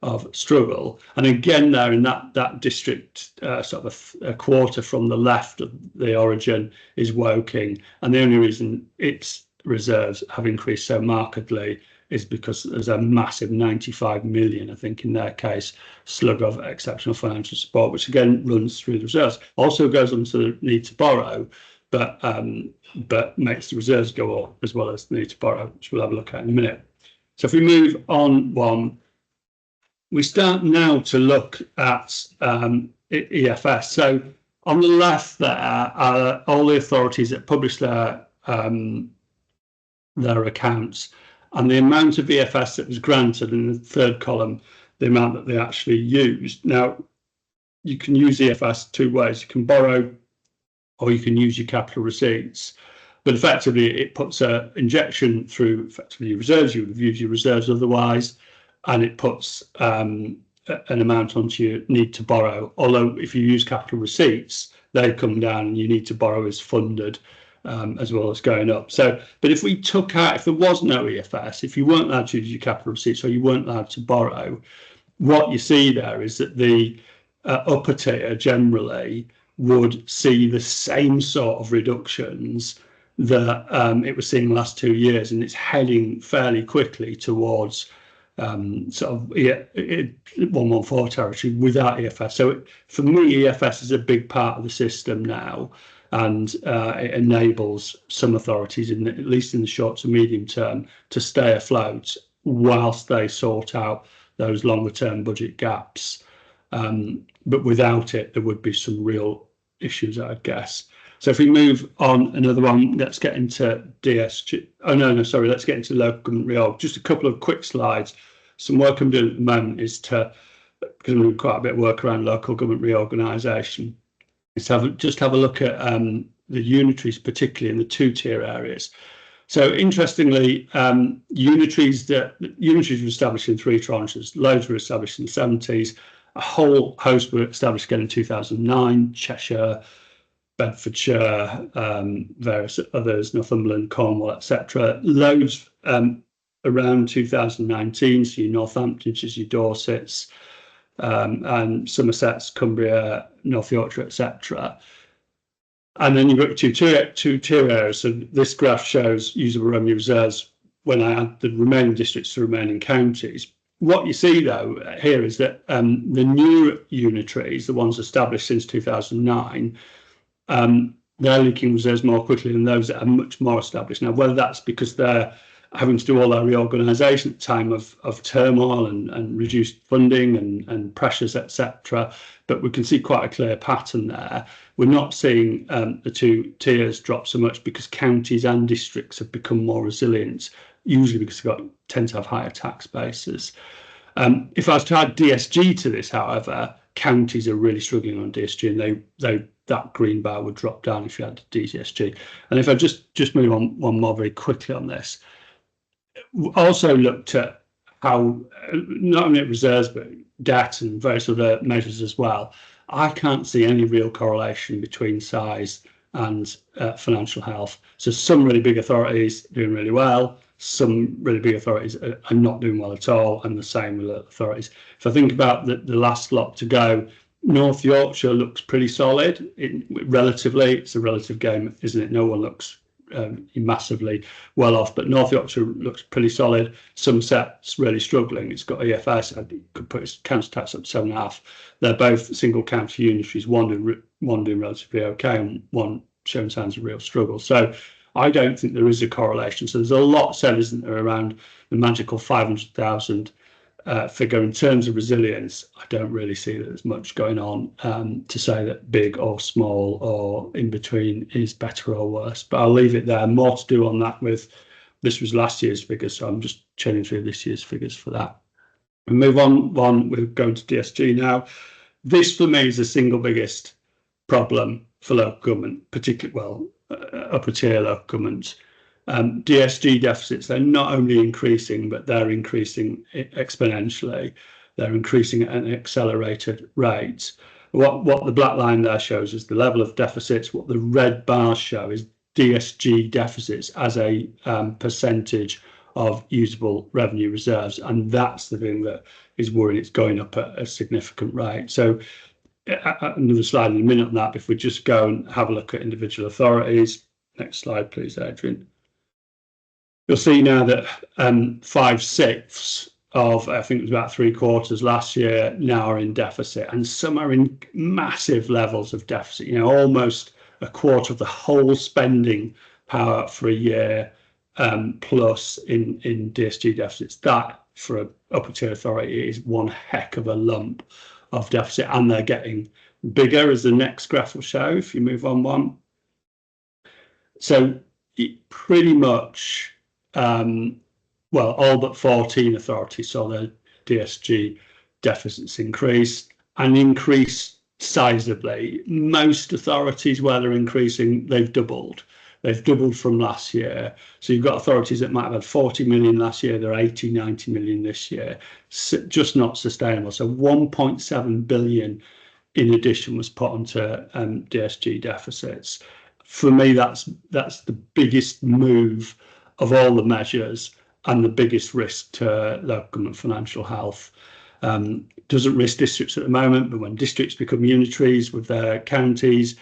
of struggle. And again, there in that district, sort of a quarter from the left of the origin is Woking, and the only reason its reserves have increased so markedly is because there's a massive 95 million, I think in their case, slug of exceptional financial support, which again runs through the reserves. Also goes on to the need to borrow, but makes the reserves go up as well as the need to borrow, which we'll have a look at in a minute. So if we move on one, we start now to look at EFS. So on the left there are all the authorities that publish their accounts, and the amount of EFS that was granted in the third column, the amount that they actually used. Now, you can use EFS two ways. You can borrow or you can use your capital receipts. But effectively, it puts an injection through effectively your reserves. You would have used your reserves otherwise, and it puts an amount onto your need to borrow. Although if you use capital receipts, they come down and you need to borrow is funded as well as going up. So, but if we took out, if there was no EFS, if you weren't allowed to use your capital receipts or you weren't allowed to borrow, what you see there is that the upper tier generally would see the same sort of reductions that it was seeing the last 2 years, and it's heading fairly quickly towards sort of 114 territory without EFS. So for me, EFS is a big part of the system now, and it enables some authorities, at least in the short to medium term, to stay afloat whilst they sort out those longer term budget gaps. But without it, there would be some real issues, I guess. So if we move on another one, let's get into DSG. Oh, no, sorry, let's get into local government reorg. Just a couple of quick slides. Some work I'm doing at the moment is because I'm doing quite a bit of work around local government reorganisation, is to just have a look at the unitaries, particularly in the two-tier areas. So interestingly, unitaries were established in 3 tranches. Loads were established in the 70s. A whole host were established again in 2009, Cheshire, Bedfordshire, various others, Northumberland, Cornwall, etc. Loads around 2019, so your Northamptonshires, your Dorsets, and Somersets, Cumbria, North Yorkshire, etc. And then you've got two-tier areas. So this graph shows usable revenue reserves when I add the remaining districts to remaining counties. What you see, though, here is that the new unitaries, the ones established since 2009, they're leaking reserves more quickly than those that are much more established. Now, whether that's because they're having to do all their reorganisation at time of turmoil and reduced funding and pressures, etc., but we can see quite a clear pattern there. We're not seeing the two tiers drop so much because counties and districts have become more resilient, usually because they tend to have higher tax bases. If I was to add DSG to this, however, counties are really struggling on DSG, and that green bar would drop down if you had DSG. And if I just move on one more very quickly on this, also looked at how not only reserves but debt and various other measures as well. I can't see any real correlation between size and financial health. So some really big authorities doing really well, some really big authorities are not doing well at all, and the same with authorities. If I think about the last lot to go, North Yorkshire looks pretty solid. Relatively, it's a relative game, isn't it? No one looks massively well off, but North Yorkshire looks pretty solid. Somerset's really struggling. It's got EFS. I could put its council tax up to 7.5. They're both single county unitaries, one doing relatively okay and one showing signs of real struggle. So I don't think there is a correlation. So there's a lot said, isn't there, around the magical 500,000 figure. In terms of resilience, I don't really see that there's much going on to say that big or small or in between is better or worse. But I'll leave it there. More to do on that with, this was last year's figures, so I'm just churning through this year's figures for that. We move on, we're going to DSG now. This for me is the single biggest problem for local government, particularly, upper tier local governments. DSG deficits, they're not only increasing, but they're increasing exponentially. They're increasing at an accelerated rate. What the black line there shows is the level of deficits. What the red bars show is DSG deficits as a percentage of usable revenue reserves, and that's the thing that is worrying. It's going up at a significant rate. So another slide in a minute on that. If we just go and have a look at individual authorities. Next slide, please, Adrian. You'll see now that 5/6 of, I think it was about 3/4 last year, now are in deficit, and some are in massive levels of deficit. You know, almost a quarter of the whole spending power for a year plus in DSG deficits. That for an upper tier authority is one heck of a lump of deficit, and they're getting bigger, as the next graph will show if you move on one. So pretty much well, all but 14 authorities saw their DSG deficits increase, and increase sizably. Most authorities where they're increasing, they've doubled. They've doubled from last year. So you've got authorities that might have had 40 million last year, they're 80, 90 million this year. Just not sustainable. So 1.7 billion in addition was put onto DSG deficits. For me, that's the biggest move of all the measures and the biggest risk to local government financial health. Doesn't risk districts at the moment, but when districts become unitaries with their counties,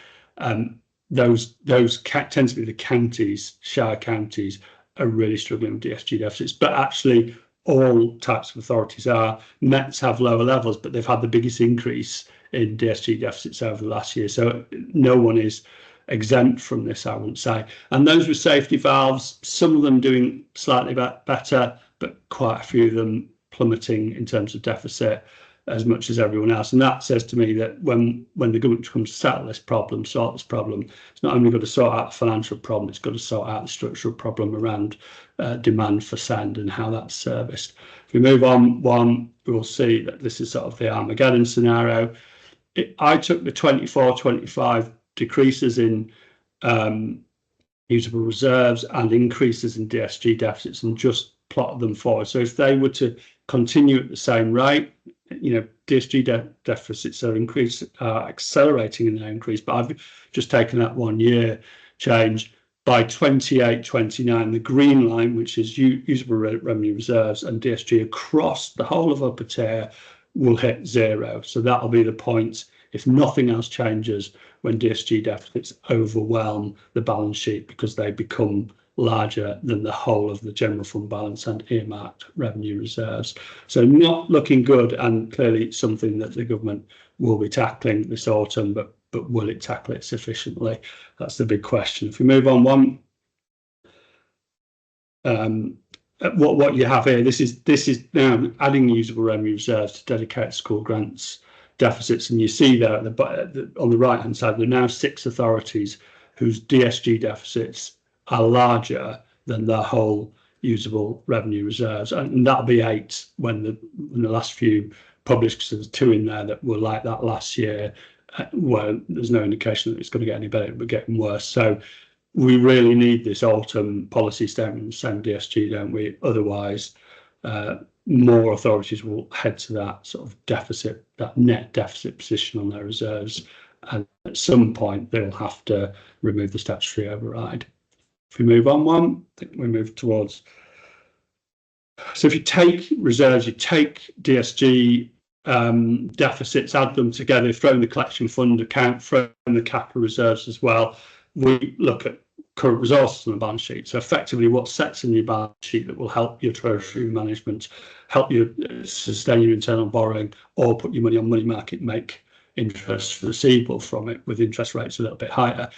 those tend to be the counties, shire counties, are really struggling with DSG deficits. But actually, all types of authorities are. Mets have lower levels, but they've had the biggest increase in DSG deficits over the last year. So no one is exempt from this, I wouldn't say. And those with safety valves, some of them doing slightly better, but quite a few of them plummeting in terms of deficit as much as everyone else. And that says to me that when the government comes to settle this problem, sort this problem, it's not only got to sort out the financial problem, it's got to sort out the structural problem around demand for sand and how that's serviced. If we move on one, we will see that this is sort of the Armageddon scenario. I took the 24-25 decreases in usable reserves and increases in DSG deficits and just plotted them forward. So if they were to continue at the same rate, you know, DSG deficits are accelerating in their increase, but I've just taken that 1 year change. By 28-29, the green line, which is usable revenue reserves and DSG across the whole of upper tier, will hit zero. So that'll be the point, if nothing else changes, when DSG deficits overwhelm the balance sheet because they become larger than the whole of the general fund balance and earmarked revenue reserves. So not looking good, and clearly something that the government will be tackling this autumn, but will it tackle it sufficiently? That's the big question. If we move on one, what you have here, this is now adding usable revenue reserves to dedicated school grants deficits, and you see there on the right hand side, there are now 6 authorities whose DSG deficits are larger than their whole usable revenue reserves, and that'll be 8 when the last few published, because there's 2 in there that were like that last year, where there's no indication that it's going to get any better, but getting worse. So we really need this autumn policy statement saying DSG, don't we? Otherwise, more authorities will head to that sort of deficit, that net deficit position on their reserves, and at some point they'll have to remove the statutory override. If we move on one, I think we move towards. So if you take reserves, you take DSG deficits, add them together, throw in the collection fund account, throw in the capital reserves as well, we look at current resources on the balance sheet. So effectively what sets in your balance sheet that will help your treasury management, help you sustain your internal borrowing, or put your money on money market, make interest receivable from it with interest rates a little bit higher.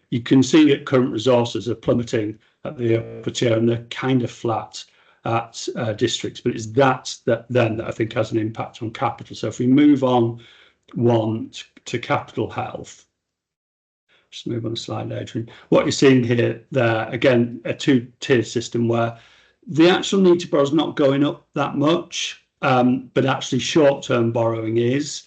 You can see that current resources are plummeting at the upper tier, and they're kind of flat at districts, but it's that I think has an impact on capital. So if we move on one to capital health, just move on a slide, Adrian. What you're seeing here, there again, a 2-tier system where the actual need to borrow is not going up that much, but actually short-term borrowing is.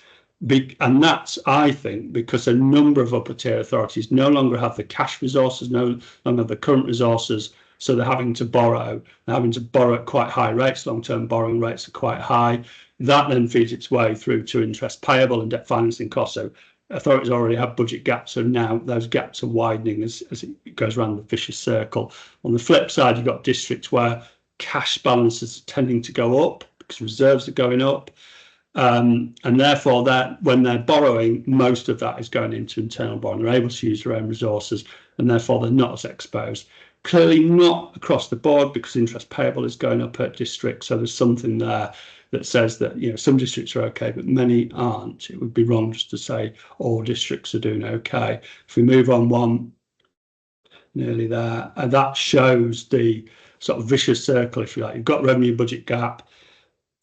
And that's, I think, because a number of upper tier authorities no longer have the cash resources, no longer have the current resources, so they're having to borrow. They're having to borrow at quite high rates. Long-term borrowing rates are quite high. That then feeds its way through to interest payable and debt financing costs. So authorities already have budget gaps, so now those gaps are widening as it goes around the vicious circle. On the flip side, you've got districts where cash balances are tending to go up because reserves are going up. And therefore, that when they're borrowing, most of that is going into internal borrowing. They're able to use their own resources, and therefore they're not as exposed. Clearly not across the board, because interest payable is going up at districts. So there's something there that says that, you know, some districts are okay, but many aren't. It would be wrong just to say all districts are doing okay. If we move on one, nearly there, and that shows the sort of vicious circle, if you like. You've got revenue budget gap.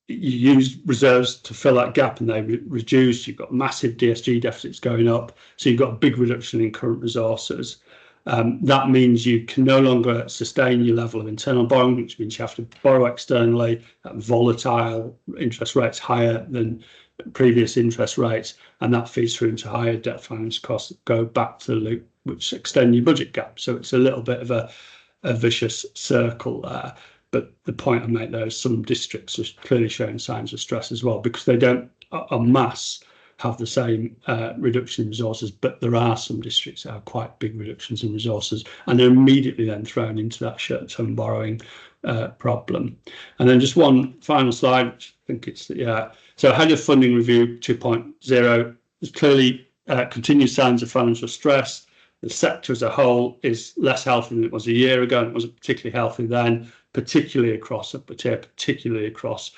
You use reserves to fill that gap and they reduce. You've got massive DSG deficits going up. So you've got a big reduction in current resources. That means you can no longer sustain your level of internal borrowing, which means you have to borrow externally at volatile interest rates higher than previous interest rates. And that feeds through into higher debt finance costs that go back to the loop, which extend your budget gap. So it's a little bit of a vicious circle there. But the point I make there is some districts are clearly showing signs of stress as well, because they don't en masse have the same reduction in resources, but there are some districts that have quite big reductions in resources, and they're immediately then thrown into that short-term borrowing problem. And then just one final slide, which I think it's, so ahead of funding review 2.0, there's clearly continued signs of financial stress. The sector as a whole is less healthy than it was a year ago, and it wasn't particularly healthy then, particularly across upper tier, particularly across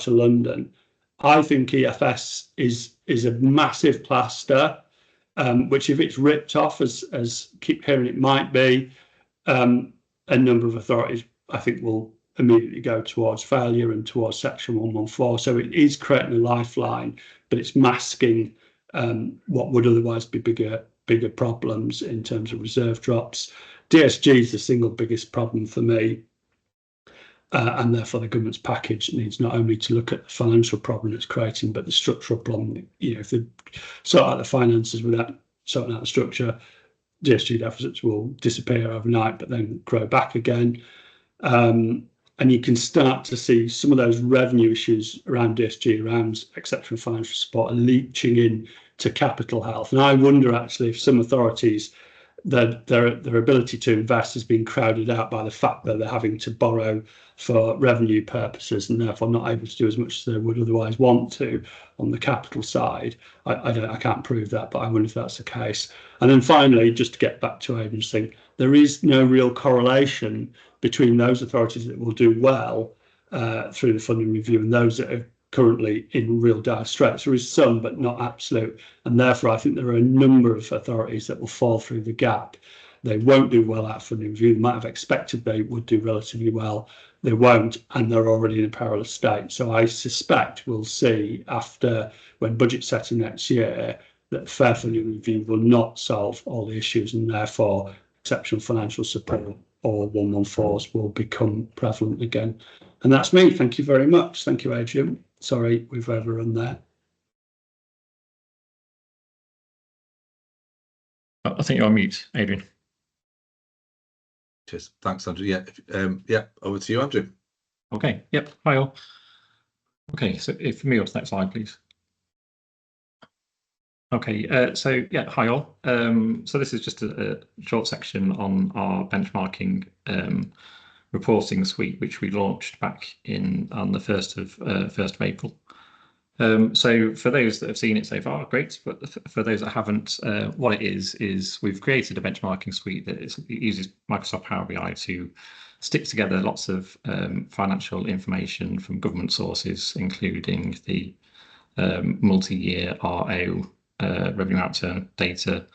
to London. I think EFS is a massive plaster, which if it's ripped off, as keep hearing it might be, a number of authorities I think will immediately go towards failure and towards Section 114. So it is creating a lifeline, but it's masking what would otherwise be bigger problems in terms of reserve drops. DSG is the single biggest problem for me. And therefore the government's package needs not only to look at the financial problem it's creating, but the structural problem. You know, if they sort out the finances without sorting out the structure, DSG deficits will disappear overnight, but then grow back again. And you can start to see some of those revenue issues around DSG, around exceptional financial support, are leaching in to capital health. And I wonder actually if some authorities, their ability to invest has been crowded out by the fact that they're having to borrow for revenue purposes and therefore not able to do as much as they would otherwise want to on the capital side. I can't prove that, but I wonder if that's the case. And then finally, just to get back to Aidan's thing, there is no real correlation between those authorities that will do well through the funding review and those that are currently in real dire straits. There is some, but not absolute. And therefore, I think there are a number of authorities that will fall through the gap. They won't do well at funding review. They might have expected they would do relatively well. They won't, and they're already in a perilous state. So I suspect we'll see after, when budget setting next year, that fair funding review will not solve all the issues, and therefore exceptional financial support or 114s will become prevalent again. And that's me. Thank you very much. Thank you, Adrian. Sorry, we've overrun there. I think you're on mute, Adrian. Cheers. Thanks, Andrew. Yeah, over to you, Andrew. Okay. Yep. Hi all. Okay, so if me or to the next slide, please. Okay, so yeah, hi all. So this is just a short section on our benchmarking reporting suite, which we launched back on the 1st of April. So for those that have seen it so far, great. But for those that haven't, what it is we've created a benchmarking suite that uses Microsoft Power BI to stick together lots of financial information from government sources, including the multi-year RO revenue outturn data,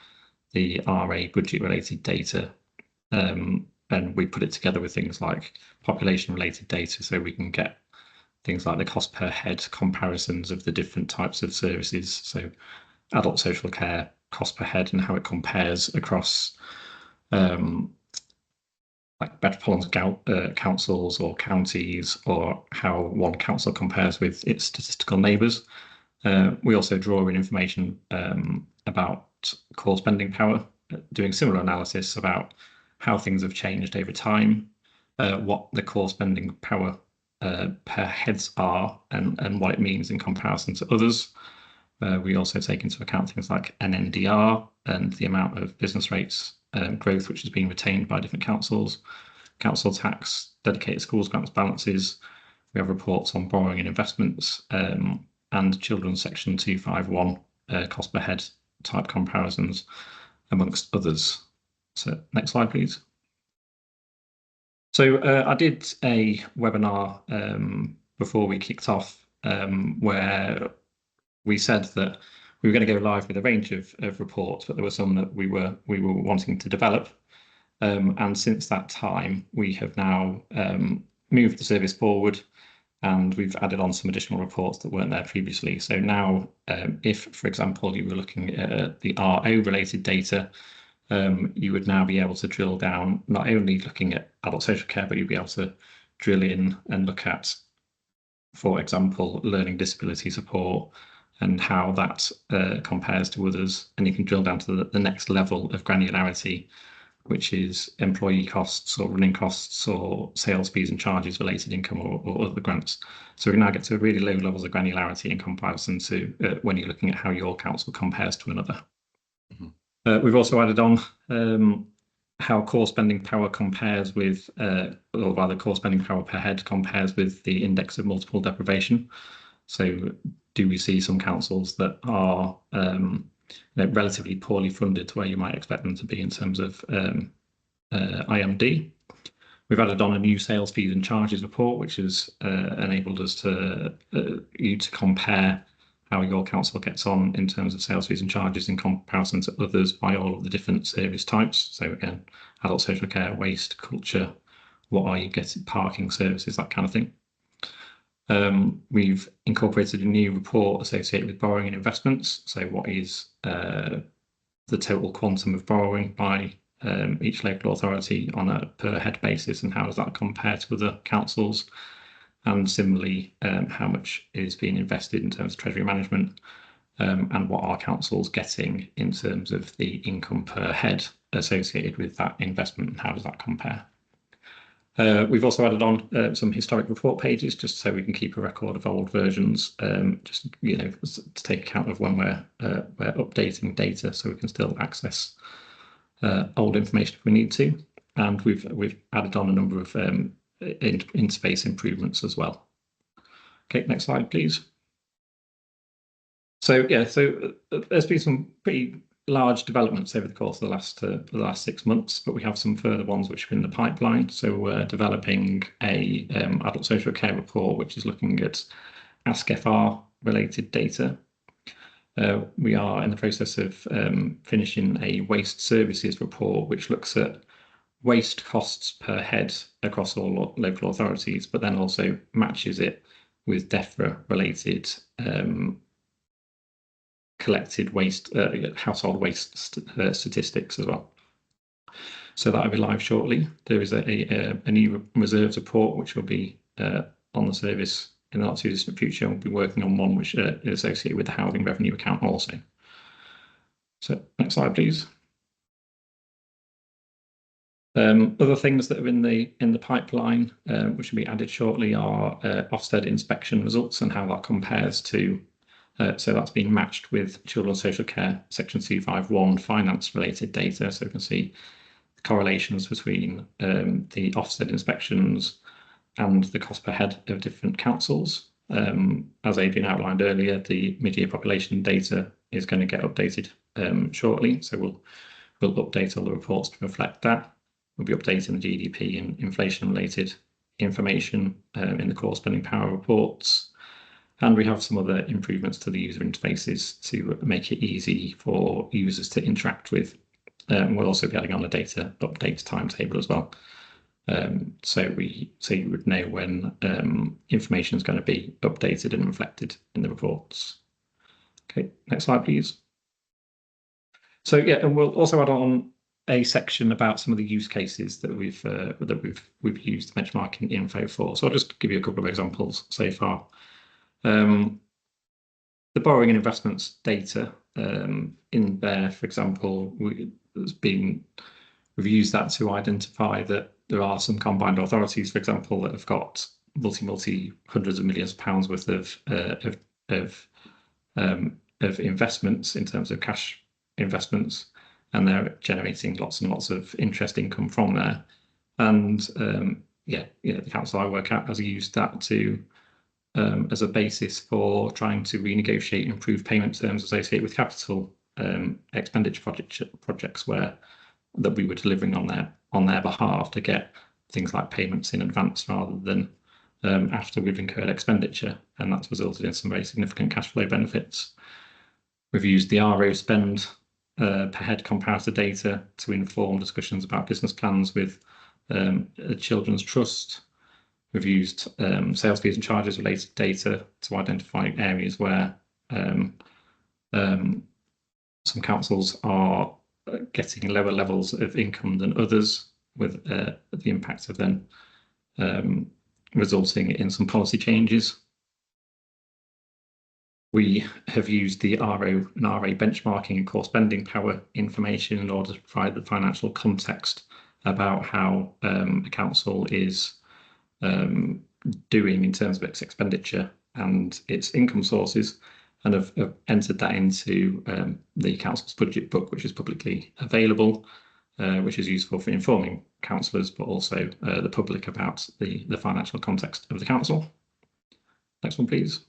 the RA budget-related data, and we put it together with things like population-related data, so we can get things like the cost per head comparisons of the different types of services, so adult social care cost per head and how it compares across like metropolitan councils or counties, or how one council compares with its statistical neighbours. We also draw in information about core spending power, doing similar analysis about how things have changed over time, what the core spending power per heads are, and what it means in comparison to others. We also take into account things like NNDR and the amount of business rates growth which has been retained by different councils, council tax, dedicated schools grants balances. We have reports on borrowing and investments, and children's section 251 cost per head type comparisons, amongst others. So next slide, please. So I did a webinar before we kicked off where we said that we were going to go live with a range of reports, but there were some that we were wanting to develop. And since that time, we have now moved the service forward, and we've added on some additional reports that weren't there previously. So now, if, for example, you were looking at the RO related data, you would now be able to drill down, not only looking at adult social care, but you'd be able to drill in and look at, for example, learning disability support and how that compares to others. And you can drill down to the next level of granularity, which is employee costs or running costs or sales fees and charges related income or other grants. So we now get to really low levels of granularity in comparison to when you're looking at how your council compares to another. Mm-hmm. We've also added on how core spending power compares with, or rather core spending power per head compares with the index of multiple deprivation. So do we see some councils that are relatively poorly funded to where you might expect them to be in terms of IMD? We've added on a new sales fees and charges report, which has enabled us to compare how your council gets on in terms of sales fees and charges in comparison to others by all of the different service types. So again, adult social care, waste, culture, what are you getting, parking services, that kind of thing. We've incorporated a new report associated with borrowing and investments. So what is the total quantum of borrowing by each local authority on a per head basis, and how does that compare to other councils? And similarly, how much is being invested in terms of treasury management, and what are councils getting in terms of the income per head associated with that investment, and how does that compare? We've also added on some historic report pages, just so we can keep a record of old versions, just to take account of when we're updating data, so we can still access old information if we need to. And we've added on a number of interface improvements as well. Okay, next slide, please. So yeah, so there's been some pretty large developments over the course of the last 6 months, but we have some further ones which are in the pipeline. So we're developing a adult social care report, which is looking at FFR related data. We are in the process of finishing a waste services report, which looks at waste costs per head across all local authorities, but then also matches it with DEFRA related collected waste, household waste statistics as well. So that will be live shortly. There is a new reserves report which will be on the service in the not too distant future. We'll be working on one which is associated with the housing revenue account also. So next slide, please. Other things that are in the pipeline, which will be added shortly, are Ofsted inspection results and how that compares to. So that's been matched with children's social care section 251 finance related data. So we can see the correlations between the Ofsted inspections and the cost per head of different councils. As Adrian outlined earlier, the mid-year population data is going to get updated shortly. So we'll update all the reports to reflect that. We'll be updating the GDP and inflation related information in the core spending power reports. And we have some other improvements to the user interfaces to make it easy for users to interact with. We'll also be adding on a data update timetable as well. So you would know when information is going to be updated and reflected in the reports. Okay, next slide, please. So yeah, and we'll also add on a section about some of the use cases that we've used benchmarking info for. So I'll just give you a couple of examples so far. the borrowing and investments data in there, for example, we've used that to identify that there are some combined authorities, for example, that have got multi hundreds of millions of pounds worth of investments in terms of cash investments, and they're generating lots and lots of interest income from there. And the council I work at has used that to as a basis for trying to renegotiate and improve payment terms associated with capital expenditure projects that we were delivering on their behalf, to get things like payments in advance rather than after we've incurred expenditure, and that's resulted in some very significant cash flow benefits. We've used the RO spend per head comparator data to inform discussions about business plans with the Children's Trust. We've used sales fees and charges related data to identify areas where some councils are getting lower levels of income than others, with the impact of then resulting in some policy changes. We have used the RO and RA benchmarking and core spending power information in order to provide the financial context about how a council is doing in terms of its expenditure and its income sources, and have entered that into the council's budget book, which is publicly available, which is useful for informing councillors, but also the public about the financial context of the council. Next one, please.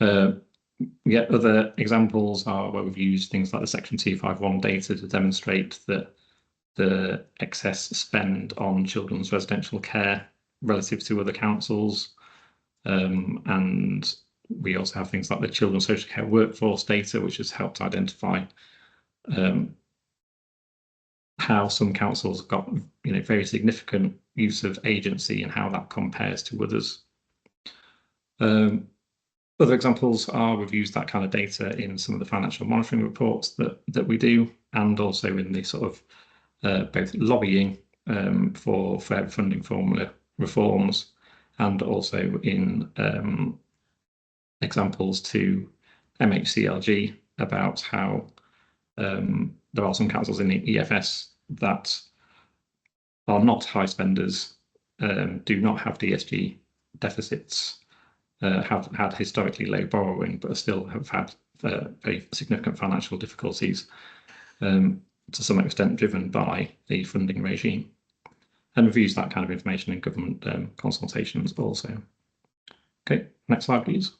Other examples are where we've used things like the Section 251 data to demonstrate that the excess spend on children's residential care relative to other councils. And we also have things like the children's social care workforce data, which has helped identify how some councils have got very significant use of agency and how that compares to others. Other examples are we've used that kind of data in some of the financial monitoring reports that we do, and also in the sort of both lobbying for fair funding formula reforms, and also in examples to MHCLG about how there are some councils in the EFS that are not high spenders, do not have DSG deficits, have had historically low borrowing, but still have had very significant financial difficulties, to some extent driven by the funding regime. And we've used that kind of information in government consultations also. Okay, next slide, please.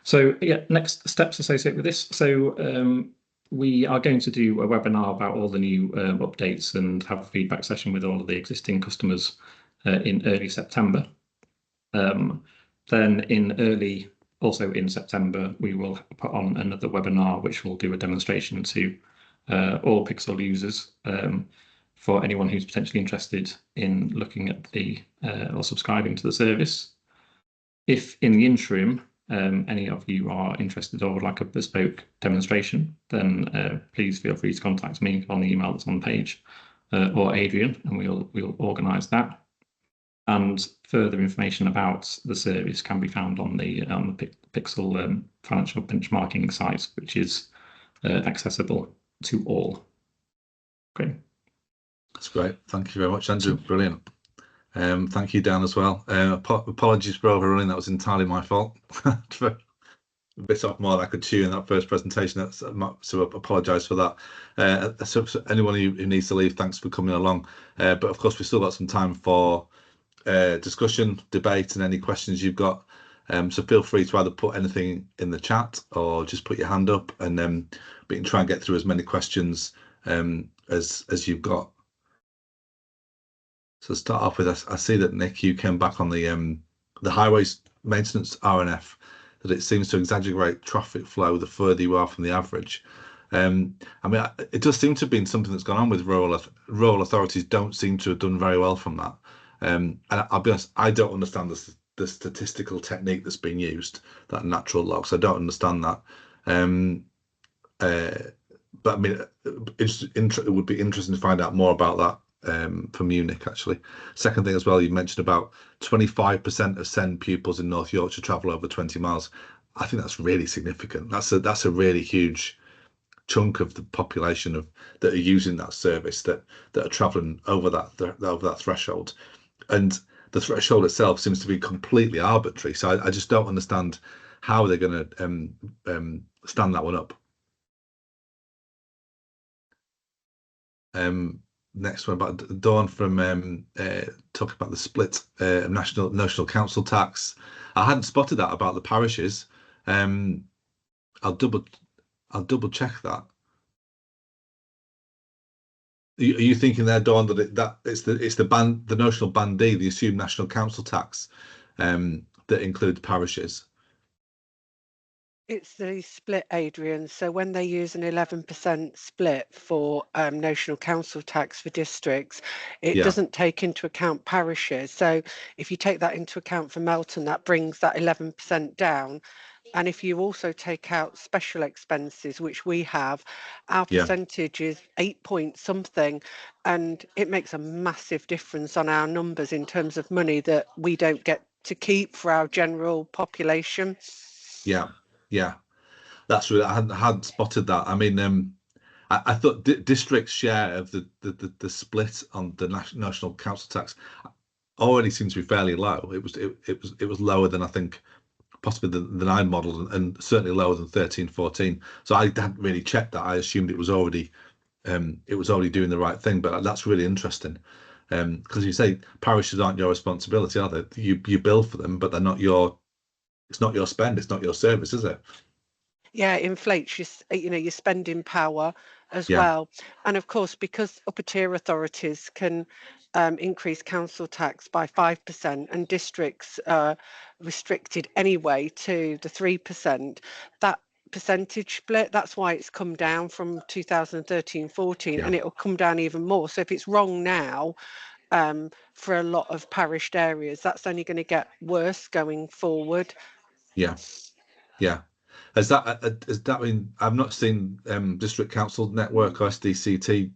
So next steps associated with this. So we are going to do a webinar about all the new updates and have a feedback session with all of the existing customers in early September. Then also in September, we will put on another webinar, which will do a demonstration to all Pixel users, for anyone who's potentially interested in looking at or subscribing to the service. If in the interim, any of you are interested or would like a bespoke demonstration, then please feel free to contact me on the email that's on the page, or Adrian, and we'll organise that. And further information about the service can be found on the Pixel financial benchmarking site, which is accessible to all. Great. That's great. Thank you very much, Andrew. Brilliant. Thank you, Dan, as well. Apologies for overrunning. That was entirely my fault. A bit off more than I could chew in that first presentation. So I apologise for that. So anyone who needs to leave, thanks for coming along. But of course, we've still got some time for discussion, debate, and any questions you've got. So feel free to either put anything in the chat or just put your hand up, and we can try and get through as many questions as you've got. So start off with, I see that Nick, you came back on the highways maintenance RNF, that it seems to exaggerate traffic flow the further you are from the average. I mean, it does seem to have been something that's gone on with rural authorities. Don't seem to have done very well from that. And I'll be honest, I don't understand the statistical technique that's being used, that natural logs. I don't understand that. But I mean, it would be interesting to find out more about for Munich, actually. Second thing as well, you mentioned about 25% of SEND pupils in North Yorkshire travel over 20 miles. I think that's really significant. That's a really huge chunk of the population that are using that service that are traveling over that threshold, and the threshold itself seems to be completely arbitrary. So I just don't understand how they're going to stand that one up. Next one about Dawn from talking about the split national council tax. I hadn't spotted that about the parishes. I'll double check that. Are you thinking there, Dawn, that it's the notional bandee, the assumed national council tax, that includes parishes? It's the split, Adrian. So when they use an 11% split for notional council tax for districts, it doesn't take into account parishes. So if you take that into account for Melton, that brings that 11% down. And if you also take out special expenses, which we have, our percentage is 8 point something, and it makes a massive difference on our numbers in terms of money that we don't get to keep for our general population. Yeah, that's really, I hadn't spotted that. I mean, I thought district's share of the split on the national council tax already seems to be fairly low. It was lower than I think possibly than I modelled, and certainly lower than 13-14. So I hadn't really checked that. I assumed it was already doing the right thing. But that's really interesting, because you say parishes aren't your responsibility, are they? You bill for them, but they're not your. It's not your spend. It's not your service, is it? Yeah, it inflates your spending power as well. And of course, because upper tier authorities can increase council tax by 5% and districts are restricted anyway to the 3%, that percentage split, that's why it's come down from 2013-14, and it will come down even more. So if it's wrong now, for a lot of parished areas, that's only going to get worse going forward. Has that been? I've not seen District Council Network or SDCT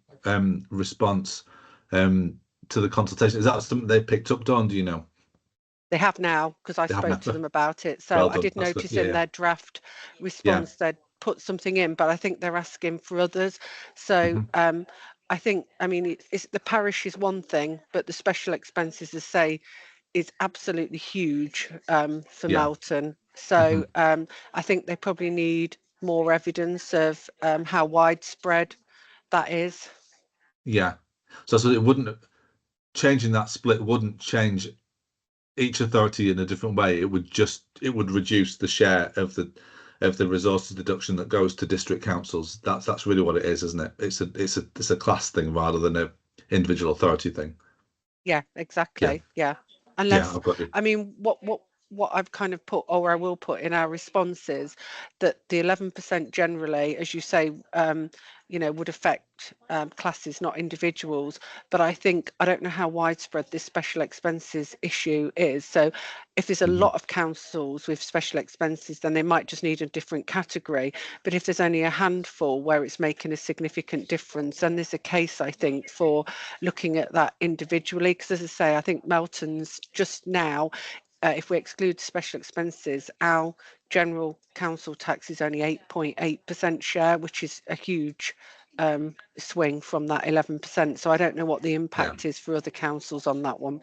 response to the consultation. Is that something they picked up, Dawn? Do you know? They have now, because I spoke to them about it. So I did notice in their draft response they'd put something in, but I think they're asking for others. So I think, I mean, it's the parish is one thing, but the special expenses, as say, is absolutely huge for Melton. So I think they probably need more evidence of how widespread that is. So it wouldn't, changing that split wouldn't change each authority in a different way. It would reduce the share of the resources deduction that goes to district councils. That's really what it is, isn't it? It's a class thing rather than a individual authority thing. Yeah, exactly. Unless, I've got you. I mean, what I've kind of put, or I will put in our responses, that the 11% generally, as you say, would affect classes, not individuals. But I don't know how widespread this special expenses issue is. So if there's a lot of councils with special expenses, then they might just need a different category. But if there's only a handful where it's making a significant difference, then there's a case, I think, for looking at that individually. Because as I say, I think Melton's just now, if we exclude special expenses, our general council tax is only 8.8% share, which is a huge swing from that 11%. So I don't know what the impact is for other councils on that one.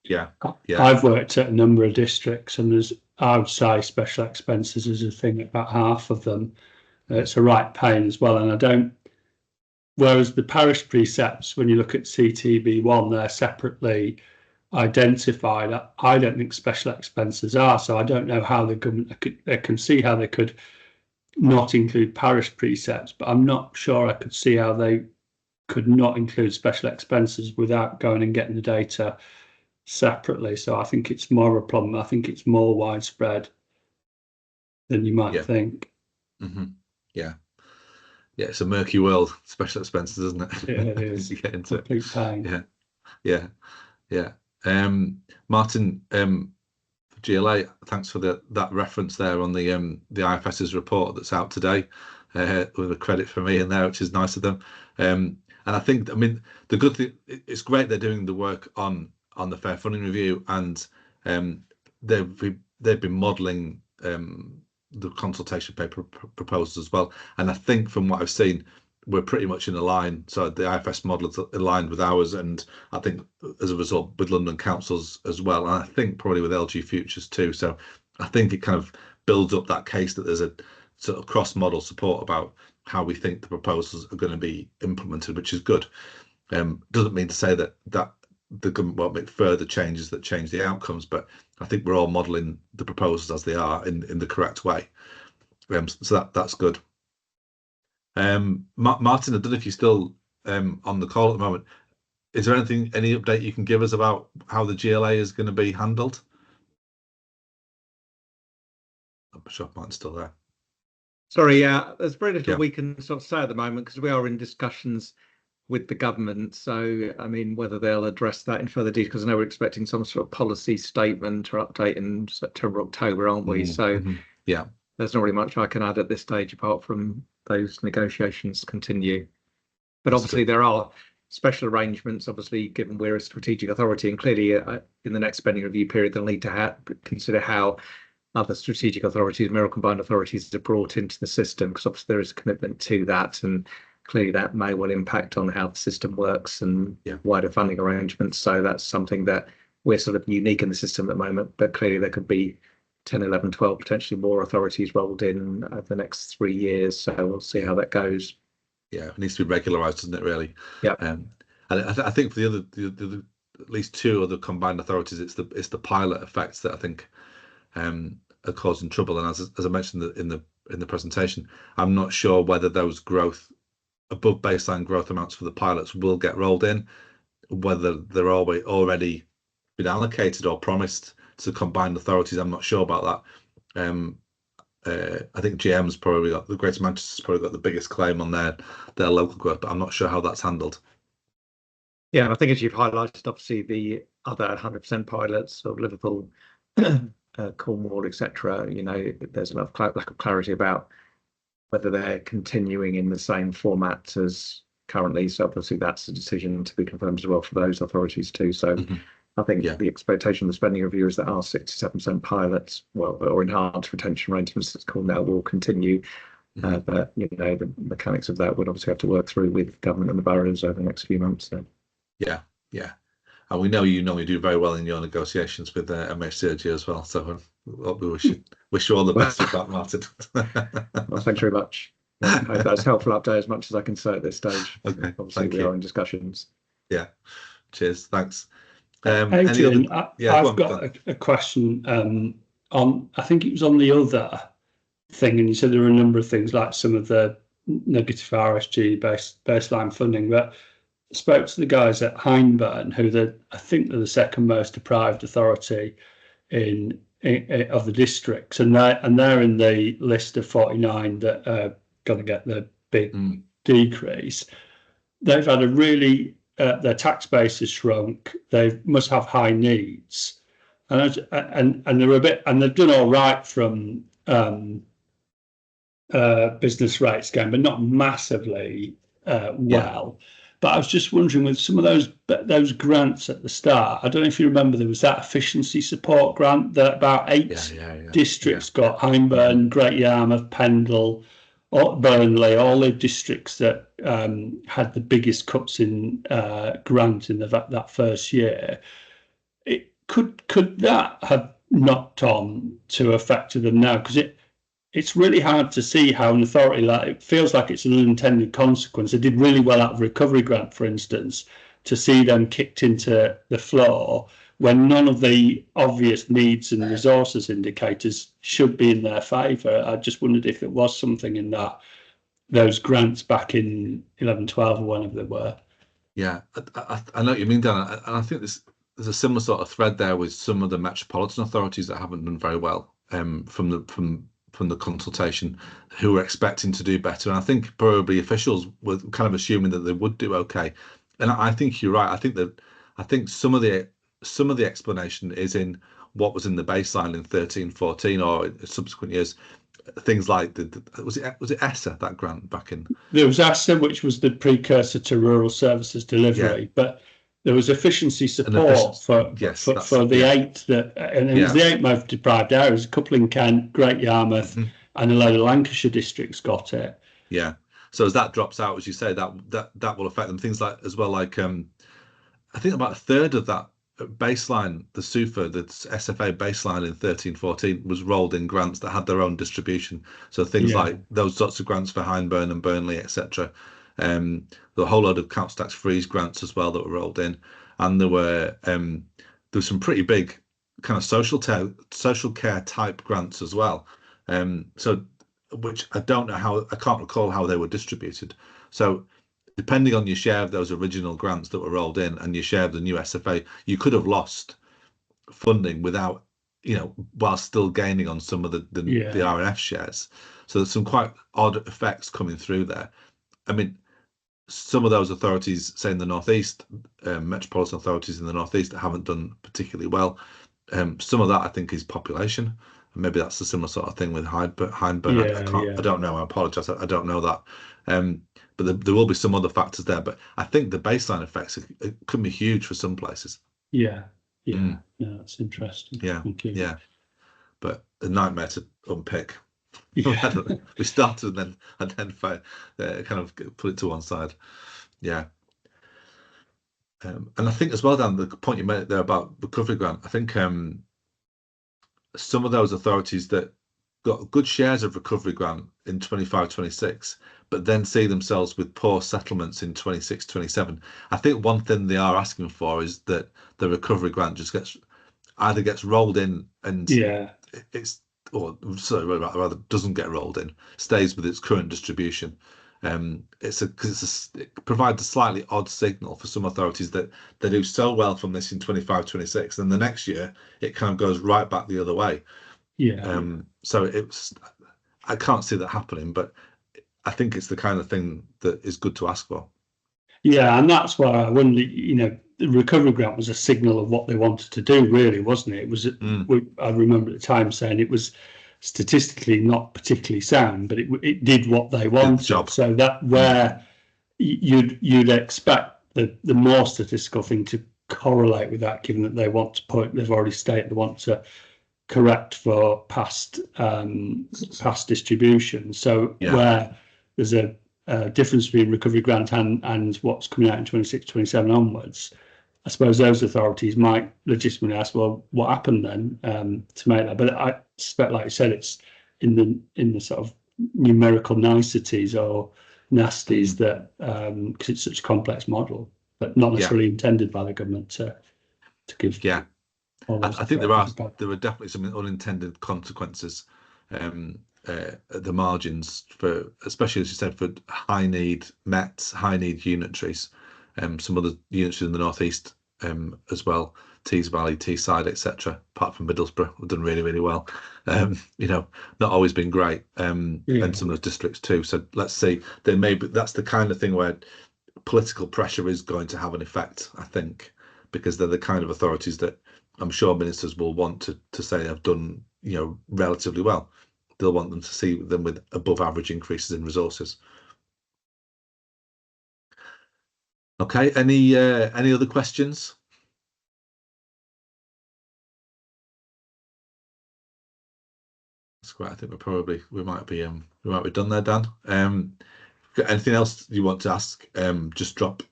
I've worked at a number of districts, and I would say special expenses is a thing about half of them. It's a right pain as well, and I don't. Whereas the parish precepts, when you look at CTB1, they're separately identified. I don't think special expenses are, so I don't know how the government I can see how they could not include parish precepts, but I'm not sure I could see how they could not include special expenses without going and getting the data separately. So I think it's more of a problem. I think it's more widespread than you might think. It's a murky world, special expenses, isn't it? Yeah, it is. You get into complete pain. Martin, GLA, thanks for that reference there on the IFS's report that's out today, with a credit for me in there, which is nice of them. And I think, I mean, the good thing, it's great they're doing the work on the fair funding review, and they've been modelling the consultation paper proposals as well. And I think from what I've seen, we're pretty much in a line. So the IFS model is aligned with ours, and I think as a result with London councils as well, and I think probably with LG Futures too. So I think it kind of builds up that case that there's a sort of cross-model support about how we think the proposals are going to be implemented, which is good. Doesn't mean to say that the government won't make further changes that change the outcomes, but I think we're all modelling the proposals as they are in the correct way. So that's good. Martin, I don't know if you're still on the call at the moment. Is there any update you can give us about how the GLA is going to be handled? I'm sure Martin's still there. Sorry, yeah, there's very little we can sort of say at the moment because we are in discussions with the government. So, I mean, whether they'll address that in further detail, because I know we're expecting some sort of policy statement or update in September, October, aren't we? So, yeah, there's not really much I can add at this stage apart from those negotiations continue. But obviously, there are special arrangements, obviously, given we're a strategic authority, and clearly in the next spending review period, they'll need to consider how other strategic authorities, mirror combined authorities, are brought into the system, because obviously there is a commitment to that, and clearly that may well impact on how the system works and wider funding arrangements. So that's something that we're sort of unique in the system at the moment, but clearly there could be 10, 11, 12, potentially more authorities rolled in over the next 3 years. So we'll see how that goes. Yeah, it needs to be regularised, doesn't it, really? Yeah. And I think for the at least 2 other combined authorities, it's the pilot effects that I think are causing trouble. And as I mentioned in the presentation, I'm not sure whether those growth above baseline growth amounts for the pilots will get rolled in, whether they're already been allocated or promised to combined authorities. I'm not sure about that. I think GM's probably got the Greater Manchester's probably got the biggest claim on their local growth, but I'm not sure how that's handled. Yeah, and I think as you've highlighted, obviously the other 100% pilots of Liverpool, Cornwall, etc. You know, there's a lot of lack of clarity about whether they're continuing in the same format as currently. So obviously that's a decision to be confirmed as well for those authorities too. So I think the expectation of the spending review is that our 67% pilots, or enhanced retention arrangements, it's called now, will continue. But you know, the mechanics of that would obviously have to work through with government and the boroughs over the next few months. So. Yeah. And we know you normally do very well in your negotiations with MHCG as well. So we wish you all the best with that, Martin. Well, thanks very much. Yeah, I hope that's helpful update as much as I can say at this stage. Okay, obviously we are in discussions. Yeah. Cheers. Thanks. Adrian, I've got a question on, I think it was on the other thing, and you said there were a number of things like some of the negative RSG baseline funding, but I spoke to the guys at Hyndburn, who I think they're the second most deprived authority in of the districts, and they're in the list of 49 that are going to get the big decrease. They've had a really their tax base has shrunk. They must have high needs, and they're a bit, and they've done all right from business rates going, but not massively well. But I was just wondering, with some of those grants at the start, I don't know if you remember, there was that efficiency support grant that about 8 districts got: Hyndburn, Great Yarmouth, Pendle, Burnley, all the districts that had the biggest cuts in grant in that first year. Could that have knocked on to affect them now? Because it's really hard to see how an authority, like, it feels like it's an unintended consequence. They did really well out of recovery grant, for instance, to see them kicked into the floor when none of the obvious needs and resources indicators should be in their favour. I just wondered if it was something in those grants back in 11, 12 or whenever they were. Yeah, I know what you mean, Dan, and I think there's a similar sort of thread there with some of the metropolitan authorities that haven't done very well from the consultation, who were expecting to do better. And I think probably officials were kind of assuming that they would do okay. And I think you're right. I think some of the explanation is in what was in the baseline in 13, 14 or in subsequent years. things like was it ESSA, that grant back in? There was ESSA, which was the precursor to Rural Services Delivery, but there was efficiency support for the 8 that, and it was the 8 most deprived areas. A couple in Kent, Great Yarmouth, and a load of Lancashire districts got it. Yeah. So as that drops out, as you say, that will affect them. Things like as well, like I think about a third of that baseline, the SUFA, the SFA baseline in 13-14 was rolled in grants that had their own distribution. So things like those sorts of grants for Hyndburn and Burnley, etc. The whole load of council tax freeze grants as well that were rolled in, and there were some pretty big kind of social care type grants as well. So which I don't know I can't recall how they were distributed. So depending on your share of those original grants that were rolled in and your share of the new SFA, you could have lost funding without, while still gaining on some of the RNF shares. So there's some quite odd effects coming through there. I mean, some of those authorities, say in the Northeast, metropolitan authorities in the Northeast, haven't done particularly well. Some of that I think is population. Maybe that's a similar sort of thing with Hyndburn. I don't know. I apologise. I don't know that. But there will be some other factors there. But I think the baseline effects it could be huge for some places. Yeah, that's interesting. Yeah, thank you. Yeah. But a nightmare to unpick. Yeah. We started and then identify, kind of put it to one side. Yeah. And I think as well, Dan, the point you made there about recovery grant, I think some of those authorities that got good shares of recovery grant in 25-26, but then see themselves with poor settlements in 26-27. I think one thing they are asking for is that the recovery grant just gets rolled in and rather doesn't get rolled in, stays with its current distribution. It provides a slightly odd signal for some authorities that they do so well from this in 25-26, and the next year it kind of goes right back the other way. So I can't see that happening, but I think it's the kind of thing that is good to ask for. Yeah, and that's why I wonder, the recovery grant was a signal of what they wanted to do, really, wasn't it? It was. I remember at the time saying it was statistically not particularly sound, but it did what they wanted. So that where you'd expect the more statistical thing to correlate with that, given that they've already stated they want to correct for past distribution. So where there's a difference between recovery grant and what's coming out in 26-27 onwards, I suppose those authorities might legitimately ask, well, what happened then to make that? But I suspect, like you said, it's in the sort of numerical niceties or nasties that because it's such a complex model, but not necessarily intended by the government to give. Yeah, I think there are definitely some unintended consequences at the margins for, especially as you said, for high need Mets, high need unitaries. Some other units in the northeast as well, Tees Valley, Teesside, etc. Apart from Middlesbrough, have done really, really well. Not always been great, and some of those districts too. So let's see. That's the kind of thing where political pressure is going to have an effect, I think, because they're the kind of authorities that I'm sure ministers will want to say have done relatively well. They'll want them to see them with above average increases in resources. Okay, any other questions? That's great. I think we might be done there, Dan. Got anything else you want to ask? Just drop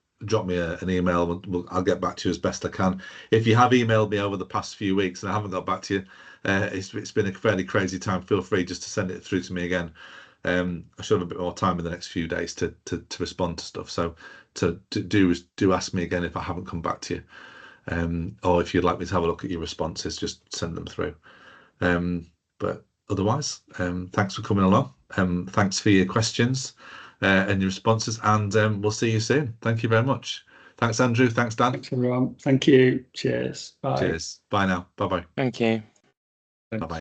me an email. I'll get back to you as best I can. If you have emailed me over the past few weeks and I haven't got back to you, it's been a fairly crazy time. Feel free just to send it through to me again. I should have a bit more time in the next few days to respond to stuff. So do ask me again if I haven't come back to you, or if you'd like me to have a look at your responses, just send them through. But otherwise, thanks for coming along. Thanks for your questions and your responses, and we'll see you soon. Thank you very much. Thanks, Andrew. Thanks, Dan. Thanks, everyone. Thank you. Cheers. Bye. Cheers. Bye now. Bye bye. Thank you. Bye bye.